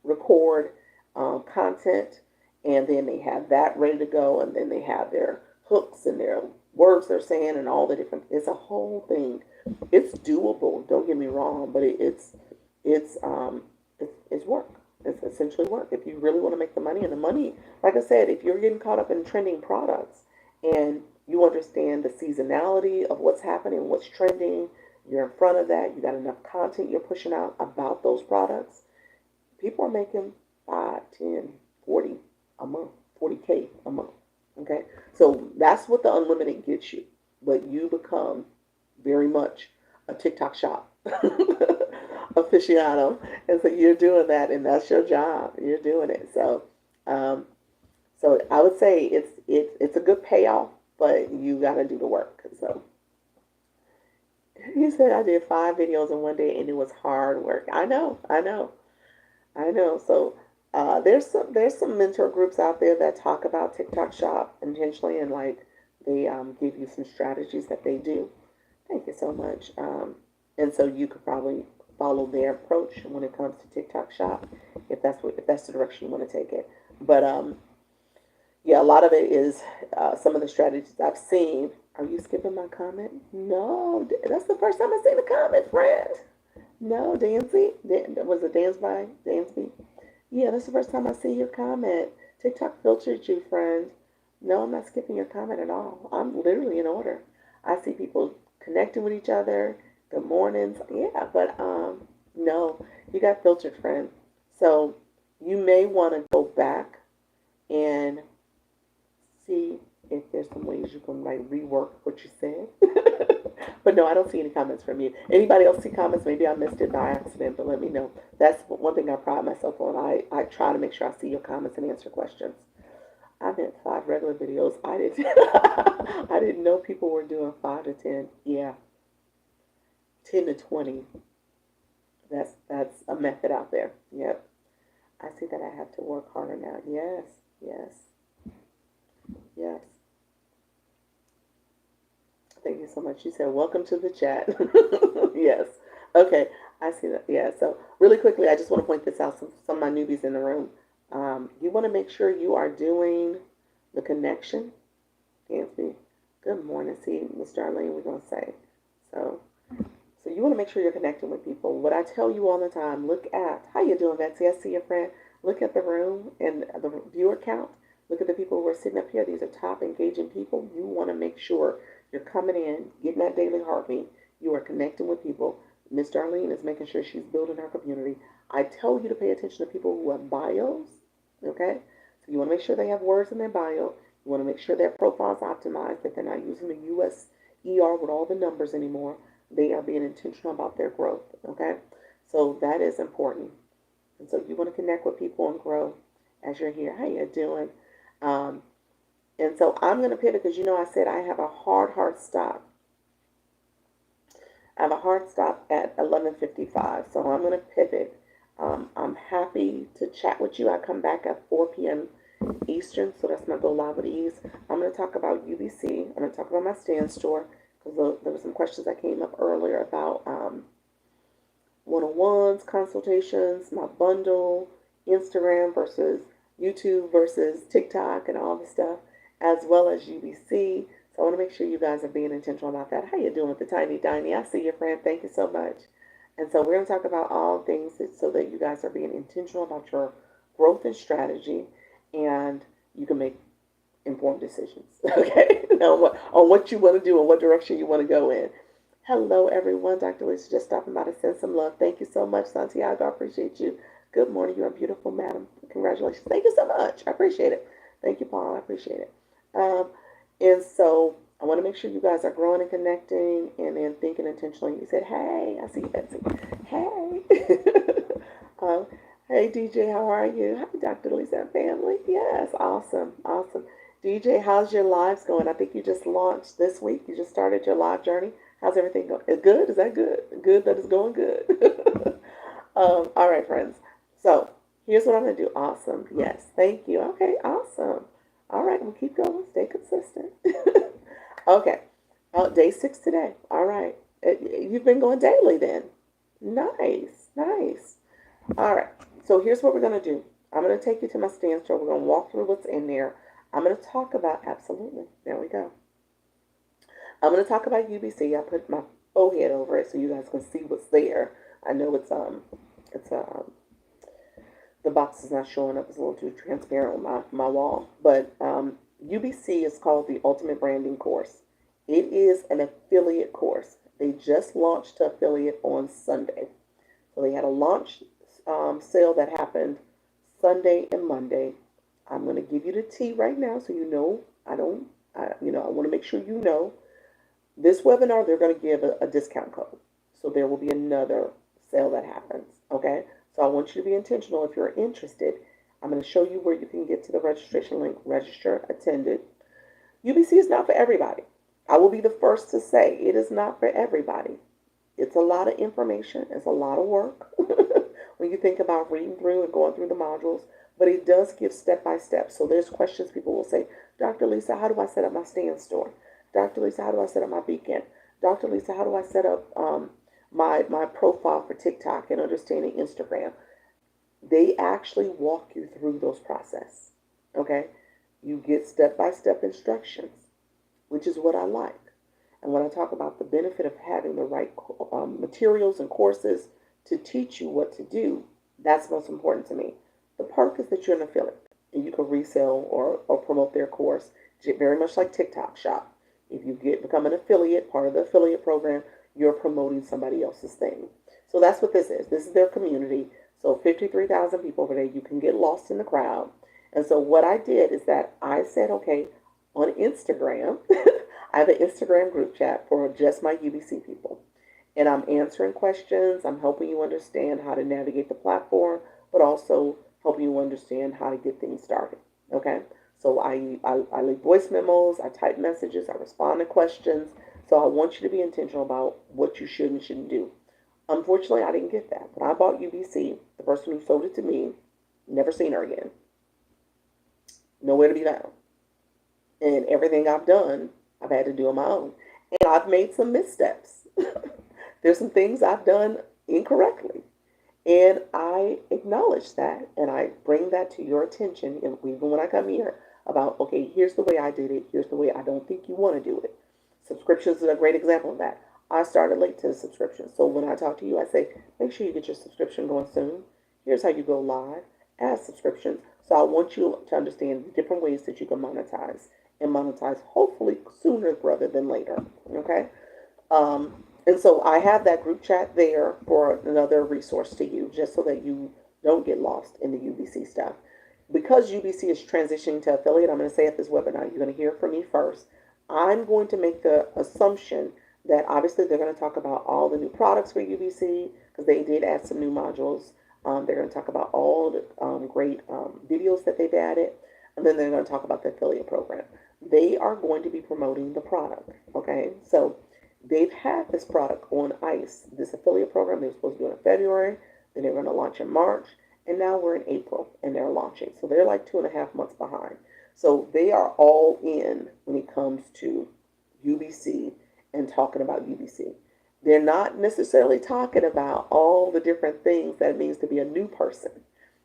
record content, and then they have that ready to go, and then they have their hooks and their words they're saying and all the different. It's a whole thing. It's doable. Don't get me wrong, but it's work. It's essentially work. If you really want to make the money, and the money, like I said, if you're getting caught up in trending products and you understand the seasonality of what's happening, what's trending, you're in front of that, you got enough content you're pushing out about those products, people are making 5, 10, 40 a month, 40K a month. Okay, so that's what the unlimited gets you, but you become very much a TikTok shop aficionado, and so you're doing that, and that's your job. You're doing it. So, so I would say it's a good payoff, but you got to do the work. So you said I did 5 videos in one day, and it was hard work. I know. So there's some mentor groups out there that talk about TikTok Shop intentionally, and like they give you some strategies that they do. Thank you so much. And so you could probably follow their approach when it comes to TikTok Shop, if that's the direction you want to take it. But yeah, a lot of it is some of the strategies I've seen. Are you skipping my comment? No, that's the first time I've seen a comment, friend. No, Dancy. Was it Dansby? Yeah, that's the first time I see your comment. TikTok filtered you, friend. No, I'm not skipping your comment at all. I'm literally in order. I see people connecting with each other. Good mornings. Yeah, but no, you got filtered, friend. So you may want to go back and see if there's some ways you can like rework what you said. But no, I don't see any comments from you. Anybody else see comments? Maybe I missed it by accident, but let me know. That's one thing I pride myself on. I try to make sure I see your comments and answer questions. I meant 5 regular videos. I didn't I didn't know people were doing 5 to 10. Yeah. 10 to 20. That's a method out there. Yep. I see that I have to work harder now. Yes. Thank you so much. You said, welcome to the chat. Yes. Okay. I see that. Yeah. So really quickly, I just want to point this out. Some of my newbies in the room. You want to make sure you are doing the connection. Nancy. Good morning. See, Miss Darlene, we're going to say. So, so you want to make sure you're connecting with people. What I tell you all the time, look at, how you doing, Betsy? I see your friend. Look at the room and the viewer count. Look at the people who are sitting up here. These are top engaging people. You want to make sure you're coming in, getting that daily heartbeat. You are connecting with people. Miss Darlene is making sure she's building her community. I tell you to pay attention to people who have bios, okay? So you want to make sure they have words in their bio. You want to make sure their profile's optimized, that they're not using the USER with all the numbers anymore. They are being intentional about their growth, okay? So that is important. And so you want to connect with people and grow as you're here. How you doing? Um, and so I'm going to pivot because I said I have a hard stop. I have a hard stop at 11:55, so I'm going to pivot. I'm happy to chat with you. I come back at 4 p.m. Eastern, so that's my Go Live with Ease. I'm going to talk about UBC. I'm going to talk about my stand store because there were some questions that came up earlier about one-on-ones, consultations, my bundle, Instagram versus YouTube versus TikTok and all the stuff, as well as UBC. So I want to make sure you guys are being intentional about that. How you doing with the Tiny Diny? I see your friend. Thank you so much. And so we're going to talk about all things so that you guys are being intentional about your growth and strategy, and you can make informed decisions, okay, on what you want to do and what direction you want to go in. Hello, everyone. Dr. Lisa just stopping by to send some love. Thank you so much, Santiago. I appreciate you. Good morning. You're a beautiful madam. Congratulations. Thank you so much. I appreciate it. Thank you, Paul. I appreciate it. And so I want to make sure you guys are growing and connecting and then thinking intentionally. You said, hey, I see you, Betsy. Hey. um, hey, DJ, how are you? Happy Dr. Lisa and family. Yes, awesome. Awesome. DJ, how's your lives going? I think you just launched this week. You just started your live journey. How's everything going? Good? Is that good? Good that it's going good. All right, friends. So here's what I'm going to do. Awesome. Yes. Thank you. Okay. Awesome. All right. We'll keep going. Stay consistent. Okay. Day 6 today. All right. You've been going daily then. Nice. Nice. All right. So here's what we're going to do. I'm going to take you to my stand store. We're going to walk through what's in there. I'm going to talk about, absolutely. There we go. I'm going to talk about UBC. I put my forehead over it so you guys can see what's there. I know the box is not showing up. It's a little too transparent on my wall. But UBC is called the Ultimate Branding Course. It is an affiliate course. They just launched to affiliate on Sunday. So they had a launch sale that happened Sunday and Monday. I'm going to give you the tea right now so you know. I want to make sure you know. This webinar, they're going to give a discount code. So there will be another sale that happens. Okay? So I want you to be intentional. If you're interested, I'm going to show you where you can get to the registration link. Register, attended. UBC is not for everybody. I will be the first to say it is not for everybody. It's a lot of information. It's a lot of work when you think about reading through and going through the modules. But it does give step by step. So there's questions people will say, Dr. Lisa, how do I set up my stand store? Dr. Lisa, how do I set up my beacon? Dr. Lisa, how do I set up my profile for TikTok and understanding Instagram? They actually walk you through those processes. Okay? You get step-by-step instructions, which is what I like. And when I talk about the benefit of having the right materials and courses to teach you what to do, that's most important to me. The perk is that you're an affiliate and you can resell or promote their course, very much like TikTok Shop. If you become an affiliate, part of the affiliate program, you're promoting somebody else's thing. So that's what this is. This is their community. So 53,000 people over there. You can get lost in the crowd. And so what I did is that I said, okay, on Instagram, I have an Instagram group chat for just my UBC people. And I'm answering questions. I'm helping you understand how to navigate the platform, but also helping you understand how to get things started. Okay? So I leave voice memos, I type messages, I respond to questions. So I want you to be intentional about what you should and shouldn't do. Unfortunately, I didn't get that. When I bought UBC, the person who sold it to me, never seen her again. Nowhere to be found. And everything I've done, I've had to do on my own. And I've made some missteps. There's some things I've done incorrectly. And I acknowledge that, and I bring that to your attention, even when I come here. about, okay, here's the way I did it. Here's the way I don't think you want to do it. Subscriptions is a great example of that. I started late to the subscription. So when I talk to you, I say, make sure you get your subscription going soon. Here's how you go live as subscriptions. So I want you to understand the different ways that you can monetize and monetize hopefully sooner rather than later. Okay. And so I have that group chat there for another resource to you, just so that you don't get lost in the UBC stuff. Because UBC is transitioning to affiliate, I'm going to say at this webinar, you're going to hear from me first. I'm going to make the assumption that obviously they're going to talk about all the new products for UBC, because they did add some new modules. They're going to talk about all the great videos that they've added, and then they're going to talk about the affiliate program. They are going to be promoting the product, okay? So they've had this product on ice, this affiliate program. They were supposed to do it in February, then they were going to launch in March, and now we're in April, and they're launching. So they're like 2.5 months behind. So they are all in when it comes to UBC and talking about UBC. They're not necessarily talking about all the different things that it means to be a new person.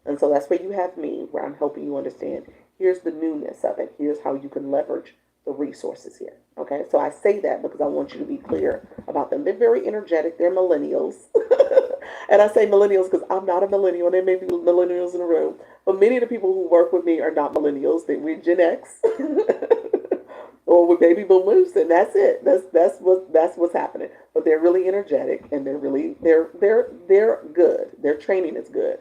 And so that's where you have me, where I'm helping you understand, here's the newness of it. Here's how you can leverage the resources here. Okay, so I say that because I want you to be clear about them. They're very energetic. They're millennials. And I say millennials because I'm not a millennial. There may be millennials in the room. But many of the people who work with me are not millennials. We're Gen X. Or with baby boomers, and that's it. That's what's happening. But they're really energetic, and they're good. Their training is good.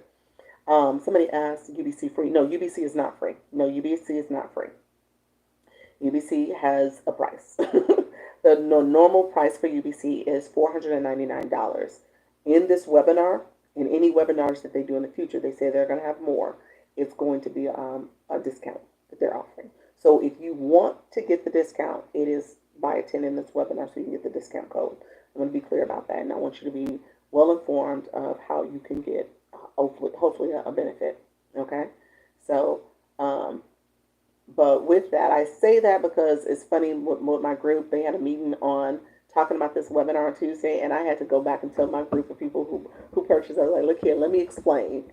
Somebody asked, UBC free? No, UBC is not free. No, UBC is not free. UBC has a price. The normal price for UBC is $499. In this webinar, in any webinars that they do in the future, they say they're going to have more. It's going to be a discount that they're offering. So if you want to get the discount, it is by attending this webinar so you can get the discount code. I'm going to be clear about that, and I want you to be well informed of how you can get hopefully a benefit. Okay, so but with that, I say that because it's funny with my group. They had a meeting on talking about this webinar on Tuesday, and I had to go back and tell my group of people who purchased. I was like, look here, let me explain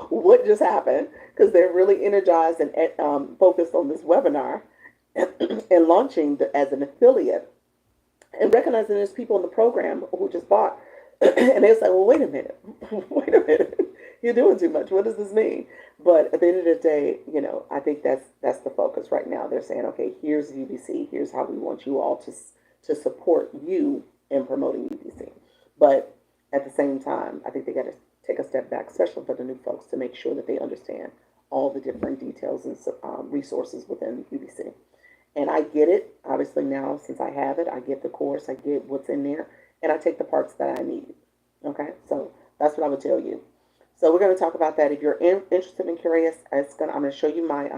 what just happened, because they're really energized and focused on this webinar and launching as an affiliate, and recognizing there's people in the program who just bought. And they was like, well, wait a minute, you're doing too much. What does this mean? But at the end of the day, I think that's the focus right now. They're saying, okay, here's UBC. Here's how we want you all to support you in promoting UBC. But at the same time, I think they got to take a step back, especially for the new folks, to make sure that they understand all the different details and resources within UBC. And I get it, obviously now, since I have it, I get the course, I get what's in there, and I take the parts that I need. Okay, so that's what I would tell you. So we're going to talk about that. If you're interested and curious, I'm going to show you my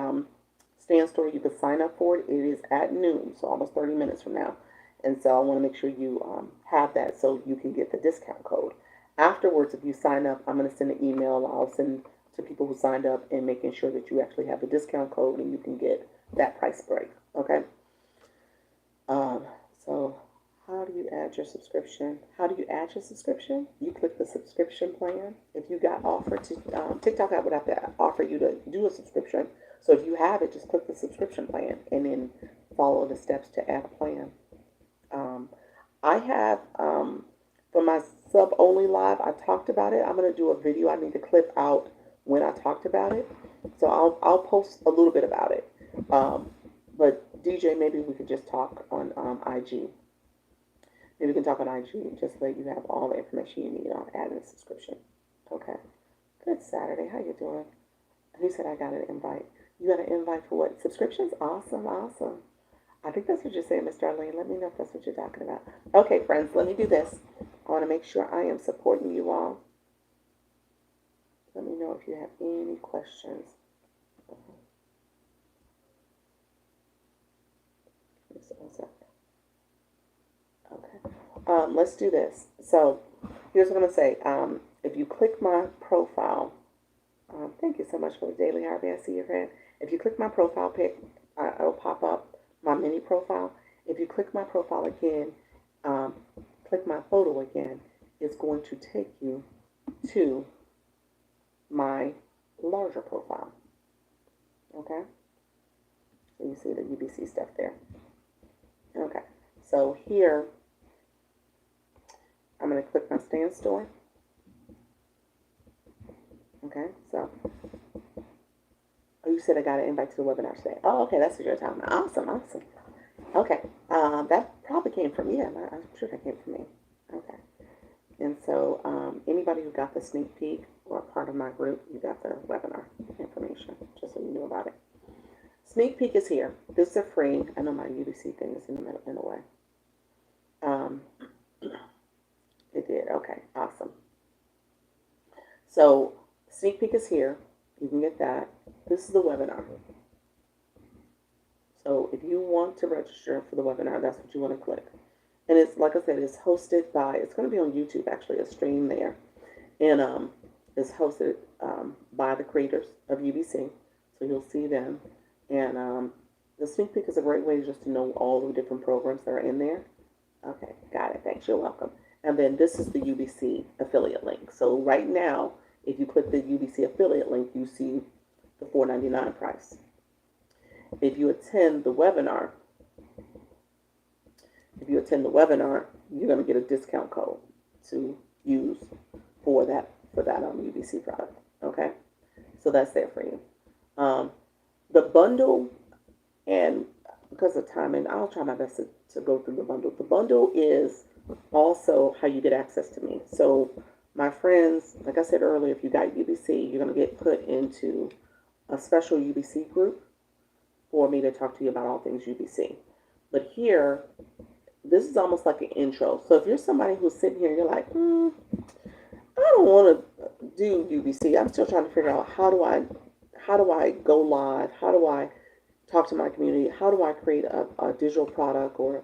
stand store. You can sign up for it. It is at noon, so almost 30 minutes from now. And so I want to make sure you have that so you can get the discount code. Afterwards, if you sign up, I'm going to send an email. I'll send to people who signed up and making sure that you actually have the discount code and you can get that price break. Okay. So how do you add your subscription? How do you add your subscription? You click the subscription plan. If you got offered to, TikTok would have to offer you to do a subscription. So if you have it, just click the subscription plan and then follow the steps to add a plan. I have, for my sub only live, I talked about it. I'm going to do a video. I need to clip out when I talked about it. So I'll post a little bit about it. But DJ, maybe we could just talk on IG. Maybe we can talk on IG just so that you have all the information you need on adding a subscription. Okay. Good Saturday. How you doing? He said I got an invite. You got an invite for what? Subscriptions? Awesome, awesome. I think that's what you're saying, Miss Darlene. Let me know if that's what you're talking about. Okay, friends, let me do this. I want to make sure I am supporting you all. Let me know if you have any questions. Okay. Let's do this. So here's what I'm going to say. If you click my profile, thank you so much for the daily Harvey. I see your friend. If you click my profile pic, it'll pop up my mini profile. If you click my profile again, click my photo again, it's going to take you to my larger profile. Okay? So you see the UBC stuff there. Okay, so here, I'm going to click my stand store. Okay, so, oh, you said I got an invite to the webinar today. Oh, okay, that's what you're talking about. Awesome, awesome. Okay, that probably came from, yeah, I'm sure that came from me. Okay, and so anybody who got the sneak peek or part of my group, you got the webinar information, just so you knew about it. Sneak peek is here. This is free. I know my UBC thing is in the way. It did. Okay, awesome. So sneak peek is here. You can get that. This is the webinar. So if you want to register for the webinar, that's what you want to click. And it's, like I said, it's hosted by, it's going to be on YouTube, actually, a stream there. And it's hosted by the creators of UBC. So you'll see them. And the sneak peek is a great way just to know all the different programs that are in there. Okay, got it. Thanks. You're welcome. And then this is the UBC affiliate link. So right now, if you click the UBC affiliate link, you see the $4.99 price. If you attend the webinar, you're going to get a discount code to use for that UBC product. Okay, so that's there for you. The bundle, and because of time, and I'll try my best to go through the bundle. The bundle is also how you get access to me. So my friends, like I said earlier, if you got UBC, you're going to get put into a special UBC group for me to talk to you about all things UBC. But here, this is almost like an intro. So if you're somebody who's sitting here, you're like, I don't want to do UBC. I'm still trying to figure out how do I go live? How do I talk to my community? How do I create a digital product or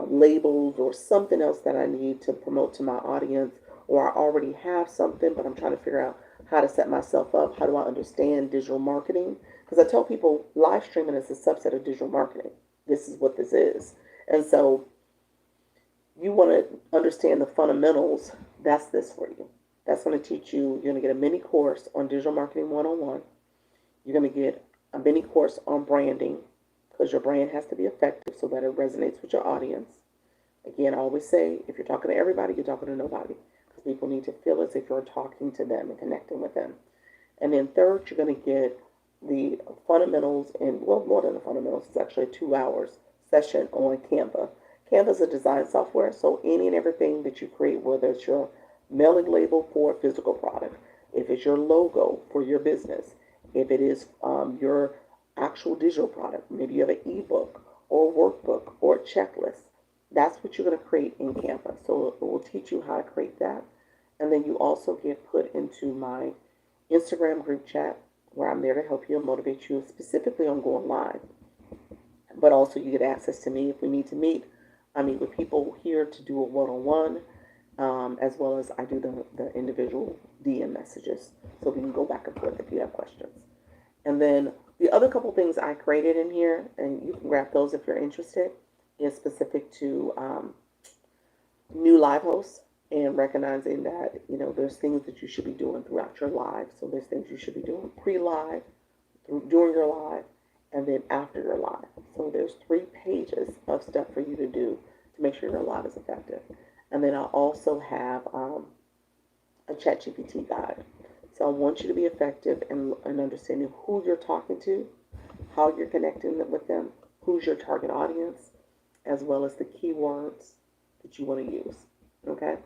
labels or something else that I need to promote to my audience? Or I already have something, but I'm trying to figure out how to set myself up. How do I understand digital marketing? Because I tell people live streaming is a subset of digital marketing. This is what this is. And so you want to understand the fundamentals. That's this for you. That's going to teach you. You're going to get a mini course on digital marketing 101. You're going to get a mini course on branding, because your brand has to be effective so that it resonates with your audience. Again, I always say, if you're talking to everybody, you're talking to nobody, because people need to feel as if you're talking to them and connecting with them. And then third, you're going to get the fundamentals, and well, more than the fundamentals, it's actually a 2 hours session on Canva. Canva is a design software, so any and everything that you create, whether it's your mailing label for a physical product, if it's your logo for your business, if it is your actual digital product, maybe you have an ebook or a workbook or a checklist, that's what you're going to create in Canva. So it will teach you how to create that. And then you also get put into my Instagram group chat, where I'm there to help you and motivate you specifically on going live. But also you get access to me if we need to meet. I meet with people here to do a one-on-one, as well as I do the individual DM messages. So we can go back and forth if you have questions. And then the other couple things I created in here, and you can grab those if you're interested, is specific to new live hosts and recognizing that, there's things that you should be doing throughout your live. So there's things you should be doing pre-live, during your live, and then after your live. So there's 3 pages of stuff for you to do to make sure your live is effective. And then I also have a ChatGPT guide. So I want you to be effective in understanding who you're talking to, how you're connecting with them, who's your target audience, as well as the keywords that you want to use. Okay?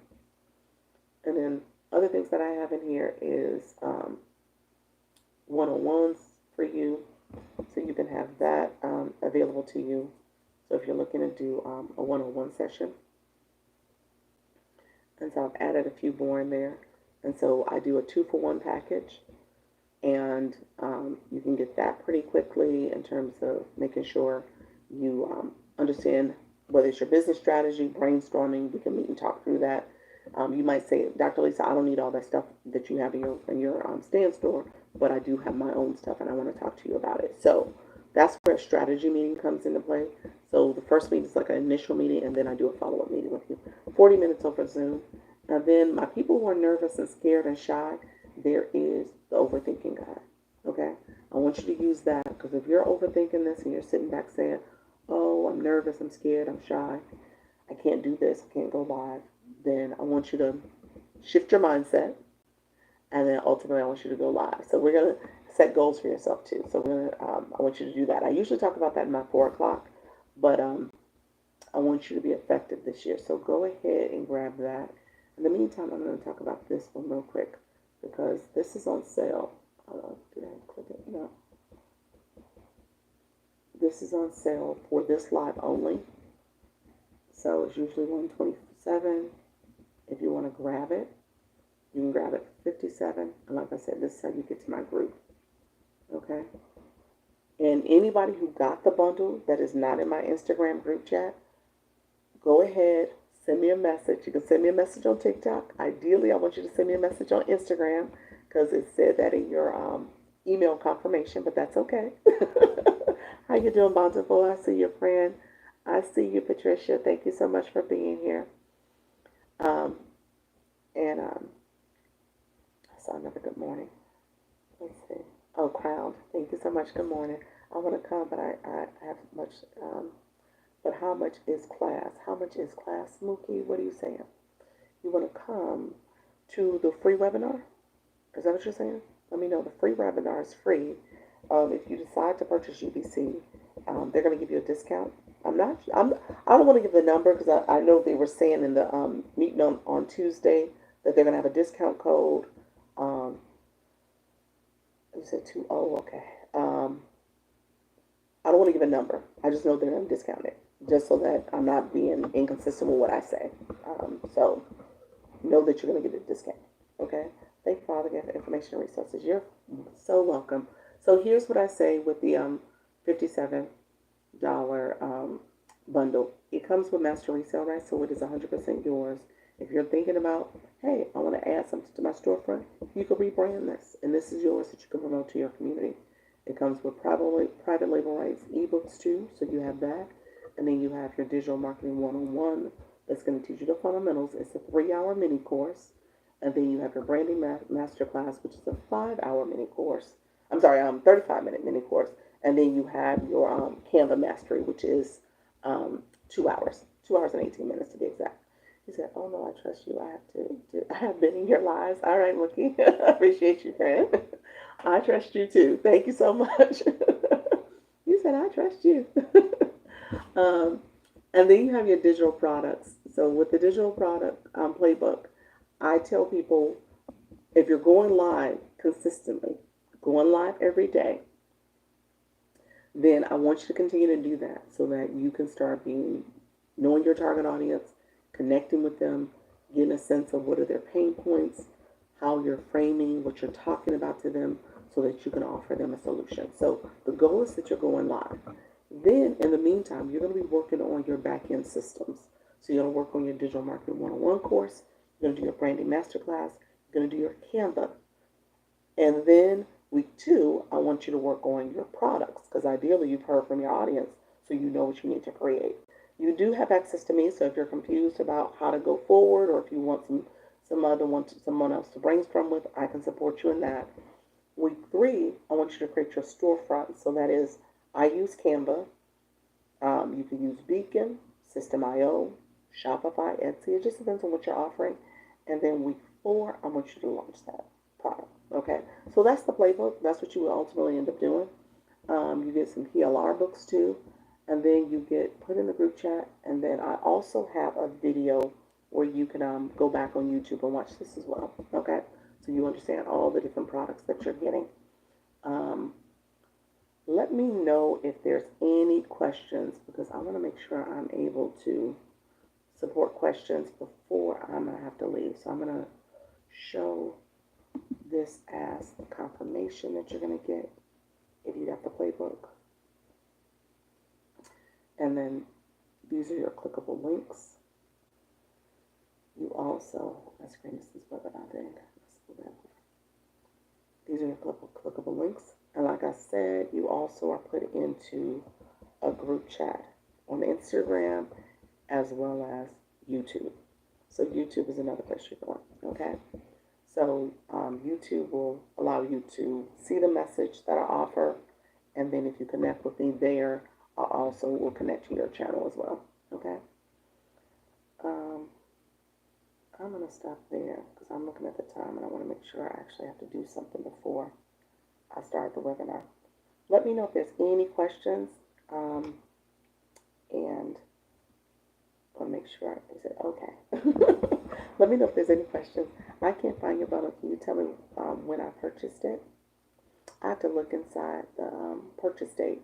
And then other things that I have in here is one-on-ones for you. So you can have that available to you. So if you're looking to do a one-on-one session. And so I've added a few more in there. And so I do a 2-for-1 package. And you can get that pretty quickly in terms of making sure you understand whether it's your business strategy, brainstorming. We can meet and talk through that. You might say, Dr. Lisa, I don't need all that stuff that you have in your stand store, but I do have my own stuff and I want to talk to you about it. So that's where a strategy meeting comes into play. So the first meeting is like an initial meeting, and then I do a follow-up meeting with you. 40 minutes over Zoom. And then my people who are nervous and scared and shy, there is the overthinking guide. Okay? I want you to use that Because if you're overthinking this and you're sitting back saying, oh, I'm nervous, I'm scared, I'm shy, I can't do this, I can't go live, then I want you to shift your mindset, and then ultimately I want you to go live. So we're going to set goals for yourself too. So I want you to do that. I usually talk about that in my 4 o'clock, but I want you to be effective this year. So go ahead and grab that. In the meantime, I'm going to talk about this one real quick because this is on sale. Did I click it? No. This is on sale for this live only. So it's usually $127. If you want to grab it, you can grab it for $57. And like I said, this is how you get to my group. Okay? And anybody who got the bundle that is not in my Instagram group chat, go ahead, send me a message. You can send me a message on TikTok. Ideally, I want you to send me a message on Instagram because it said that in your email confirmation, but that's okay. How you doing, Bountiful? I see your friend. I see you, Patricia. Thank you so much for being here. And I saw another good morning. Let's see. Oh, Crowned. Thank you so much. Good morning. I want to come, but I have much. But how much is class? How much is class, Mookie? What are you saying? You want to come to the free webinar? Is that what you're saying? Let me know. The free webinar is free. If you decide to purchase UBC, they're going to give you a discount. I don't want to give the number because I know they were saying in the meeting on Tuesday that they're going to have a discount code. You said 20, okay. I don't want to give a number. I just know they're going to discount it, just so that I'm not being inconsistent with what I say. So know that you're going to get a discount. Okay? Thank you, Father, again for information and resources. You're so welcome. So here's what I say with the $57 bundle. It comes with master resale rights, so it is 100% yours. If you're thinking about, hey, I want to add something to my storefront, you can rebrand this, and this is yours that you can promote to your community. It comes with private label rights, ebooks too, so you have that. And then you have your digital marketing 101 that's going to teach you the fundamentals. It's a 3-hour mini course. And then you have your branding masterclass, which is a 5-hour mini course. 35-minute mini course. And then you have your Canva mastery, which is 2 hours. 2 hours and 18 minutes to be exact. He said, oh no, I trust you. I have been in your lives. All right, Mookie. I appreciate you, friend. I trust you too. Thank you so much. You said, I trust you. And then you have your digital products. So with the digital product playbook, I tell people, if you're going live consistently, going live every day, then I want you to continue to do that so that you can start knowing your target audience, connecting with them, getting a sense of what are their pain points, how you're framing what you're talking about to them so that you can offer them a solution. So the goal is that you're going live. Then in the meantime, you're going to be working on your back-end systems. So you're going to work on your digital marketing 101 course. You're going to do your branding masterclass. You're going to do your Canva. And then week 2, I want you to work on your products because ideally you've heard from your audience so you know what you need to create. You do have access to me, so if you're confused about how to go forward or if you want someone else to brainstorm with, I can support you in that. Week 3, I want you to create your storefront. So that is, I use Canva. You can use Beacon, System.io, Shopify, Etsy. It just depends on what you're offering. And then week 4, I want you to launch that product. Okay, so that's the playbook. That's what you will ultimately end up doing. You get some PLR books too. And then you get put in the group chat. And then I also have a video where you can go back on YouTube and watch this as well. Okay, so you understand all the different products that you're getting. Let me know if there's any questions because I want to make sure I'm able to support questions before I'm going to have to leave. So I'm going to show this as the confirmation that you're going to get if you got the playbook. And then these are your clickable links. You also, my screen is this webinar, I think. Let's go back. These are your clickable links. And like I said, you also are put into a group chat on Instagram as well as YouTube. So YouTube is another place you're going, okay? So YouTube will allow you to see the message that I offer And then if you connect with me there, I also will connect to your channel as well. Okay. Um, I'm going to stop there because I'm looking at the time and I want to make sure I actually have to do something before I start the webinar. Let me know if there's any questions. And I'll make sure. Is it okay? Let me know if there's any questions. I can't find your bundle. Can you tell me when I purchased it? I have to look inside the purchase date.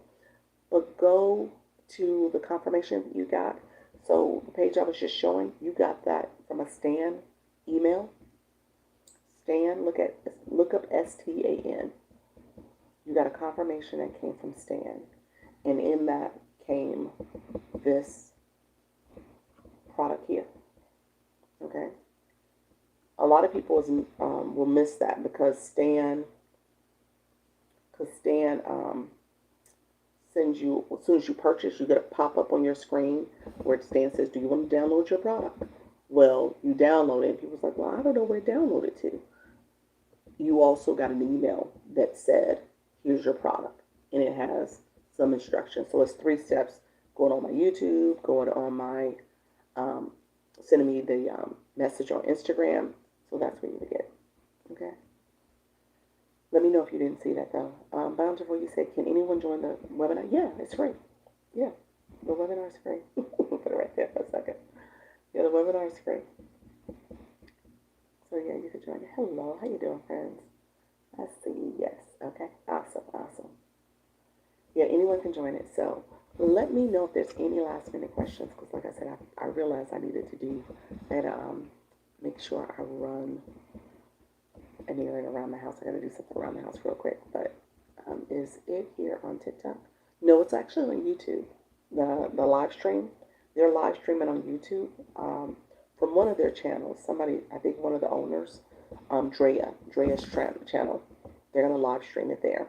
But go to the confirmation you got. So the page I was just showing, you got that from a Stan email. Stan, look up STAN. You got a confirmation that came from Stan, and in that came this product here. Okay. A lot of people will miss that because Stan sends you, as soon as you purchase, you get a pop-up on your screen where Stan says, do you want to download your product? Well, you download it, and people's like, well, I don't know where to download it to. You also got an email that said, here's your product, and it has some instructions. So it's 3 steps: going on my YouTube, going on my, sending me the message on Instagram. So that's where you would get. Okay. Let me know if you didn't see that though. Bountiful, you said, can anyone join the webinar? Yeah, it's free. Yeah, the webinar is free. Put it right there for a second. Yeah, the webinar is free. So yeah, you can join it. Hello, how you doing, friends? I see you. Yes. Okay. Awesome. Awesome. Yeah, anyone can join it. So let me know if there's any last minute questions, because like I said, I realized I needed to do that. Make sure I run an errand around the house. I got to do something around the house real quick. But is it here on TikTok? No, it's actually on YouTube. The live stream. They're live streaming on YouTube from one of their channels. Somebody, I think one of the owners, Drea's channel. They're going to live stream it there.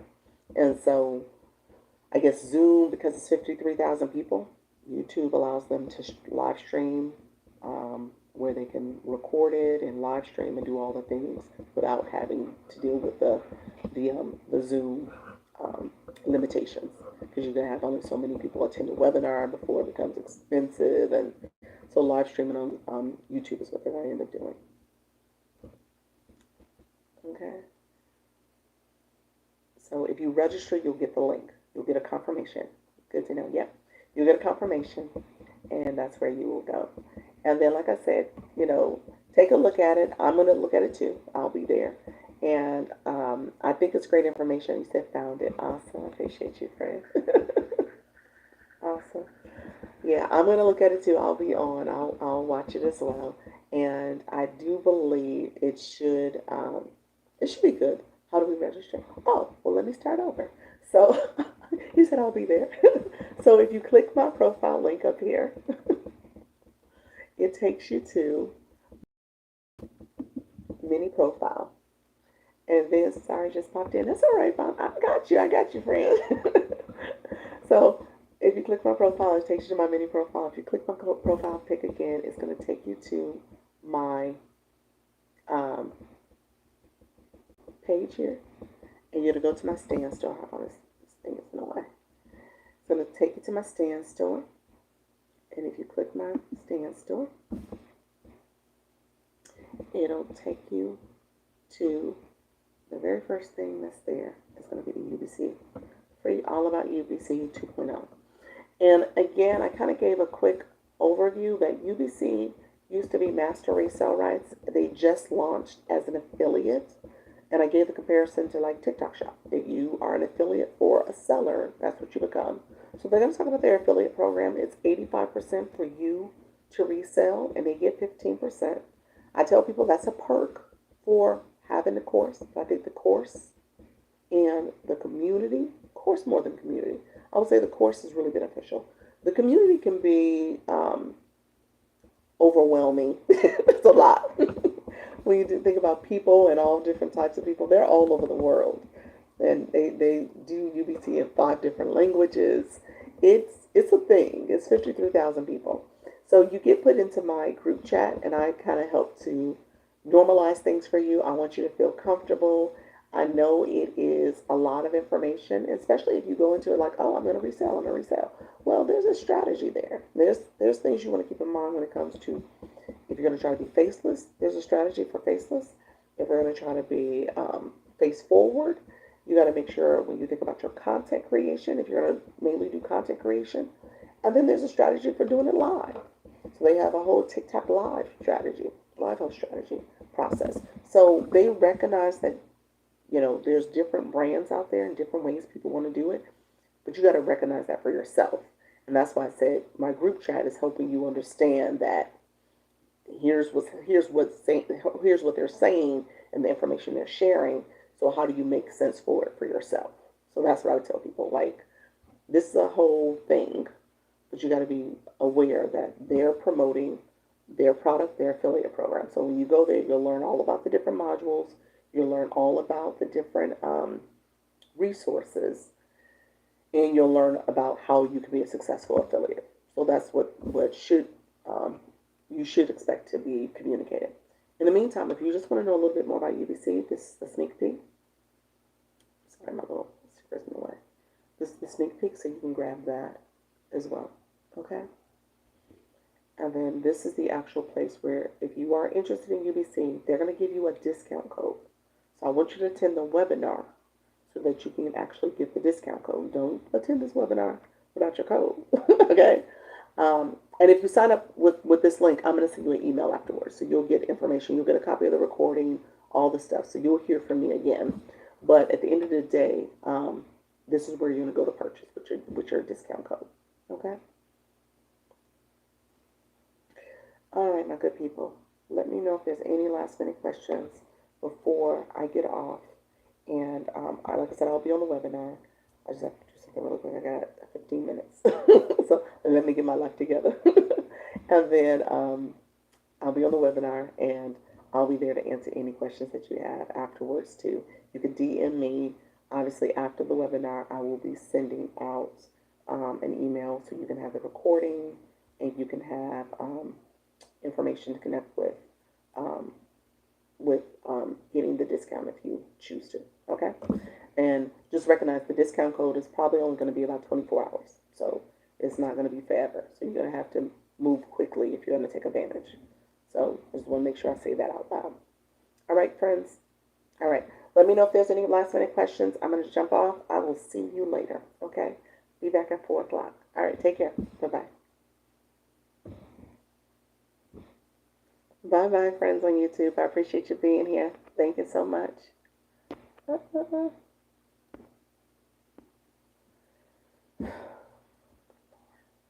And so I guess Zoom, because it's 53,000 people, YouTube allows them to live stream where they can record it and live stream and do all the things without having to deal with the Zoom limitations, because you're going to have only so many people attend a webinar before it becomes expensive. And so live streaming on YouTube is what they're going to end up doing. Okay. So if you register, you'll get the link. You'll get a confirmation. Good to know. Yep. You'll get a confirmation, and that's where you will go. And then, like I said, take a look at it. I'm going to look at it too. I'll be there. And I think it's great information. You said found it. Awesome. I appreciate you, friend. Awesome. Yeah, I'm going to look at it too. I'll be on. I'll watch it as well. And I do believe it should be good. How do we register? Oh, well, let me start over. So he said I'll be there. So if you click my profile link up here, it takes you to mini profile. And then, sorry, just popped in. That's all right, Mom. I got you, friend. So if you click my profile, it takes you to my mini profile. If you click my profile pic again, it's going to take you to my page here. And you're going to go to my stand store. Hold on, this thing is in the way. It's going to take you to my stand store. And if you click my stand store, it'll take you to the very first thing that's there. It's going to be the UBC. Free, all about UBC 2.0. And again, I kind of gave a quick overview that UBC used to be Master Resale Rights. They just launched as an affiliate. And I gave the comparison to like TikTok Shop. If you are an affiliate for a seller, that's what you become. So they're going to talk about their affiliate program. It's 85% for you to resell, and they get 15%. I tell people that's a perk for having the course. I think the course and the community, course more than community, I would say the course is really beneficial. The community can be overwhelming. It's a lot. When you think about people and all different types of people, they're all over the world. And they do UBC in 5 different languages. It's a thing. It's 53,000 people. So you get put into my group chat, and I kind of help to normalize things for you. I want you to feel comfortable. I know it is a lot of information, especially if you go into it like, oh, I'm going to resell, I'm going to resell. Well, there's a strategy there. There's things you want to keep in mind when it comes to if you're going to try to be faceless. There's a strategy for faceless. If you're going to try to be face forward, you got to make sure when you think about your content creation, if you're going to mainly do content creation, and then there's a strategy for doing it live. So they have a whole TikTok live strategy, live host strategy process. So they recognize that there's different brands out there and different ways people want to do it, but you got to recognize that for yourself. And that's why I said my group chat is helping you understand that here's what they're saying and the information they're sharing. So how do you make sense for it for yourself? So that's what I would tell people. Like, this is a whole thing, but you got to be aware that they're promoting their product, their affiliate program. So when you go there, you'll learn all about the different modules. You'll learn all about the different resources, and you'll learn about how you can be a successful affiliate. So that's what should you should expect to be communicated. In the meantime, if you just want to know a little bit more about UBC, this is the sneak peek. Sorry, my little sticker's in the way. This is the sneak peek, so you can grab that as well. Okay? And then this is the actual place where if you are interested in UBC, they're going to give you a discount code. So I want you to attend the webinar so that you can actually get the discount code. Don't attend this webinar without your code. Okay? And if you sign up with this link, I'm going to send you an email afterwards. So you'll get information. You'll get a copy of the recording, all the stuff. So you'll hear from me again. But at the end of the day, this is where you're going to go to purchase with your discount code. Okay? All right, my good people. Let me know if there's any last minute questions before I get off. And like I said, I'll be on the webinar. I just have to do something really quick. I got 15 minutes. So let me get my life together. And then I'll be on the webinar, and I'll be there to answer any questions that you have afterwards too. You can DM me. Obviously, after the webinar, I will be sending out an email so you can have the recording and you can have information to connect with getting the discount if you choose to. Okay? And just recognize the discount code is probably only going to be about 24 hours. So it's not going to be forever. So you're going to have to move quickly if you're going to take advantage. So I just want to make sure I say that out loud. All right, friends. All right. Let me know if there's any last minute questions. I'm going to jump off. I will see you later. Okay? Be back at 4 o'clock. All right. Take care. Bye-bye. Bye-bye, friends on YouTube. I appreciate you being here. Thank you so much.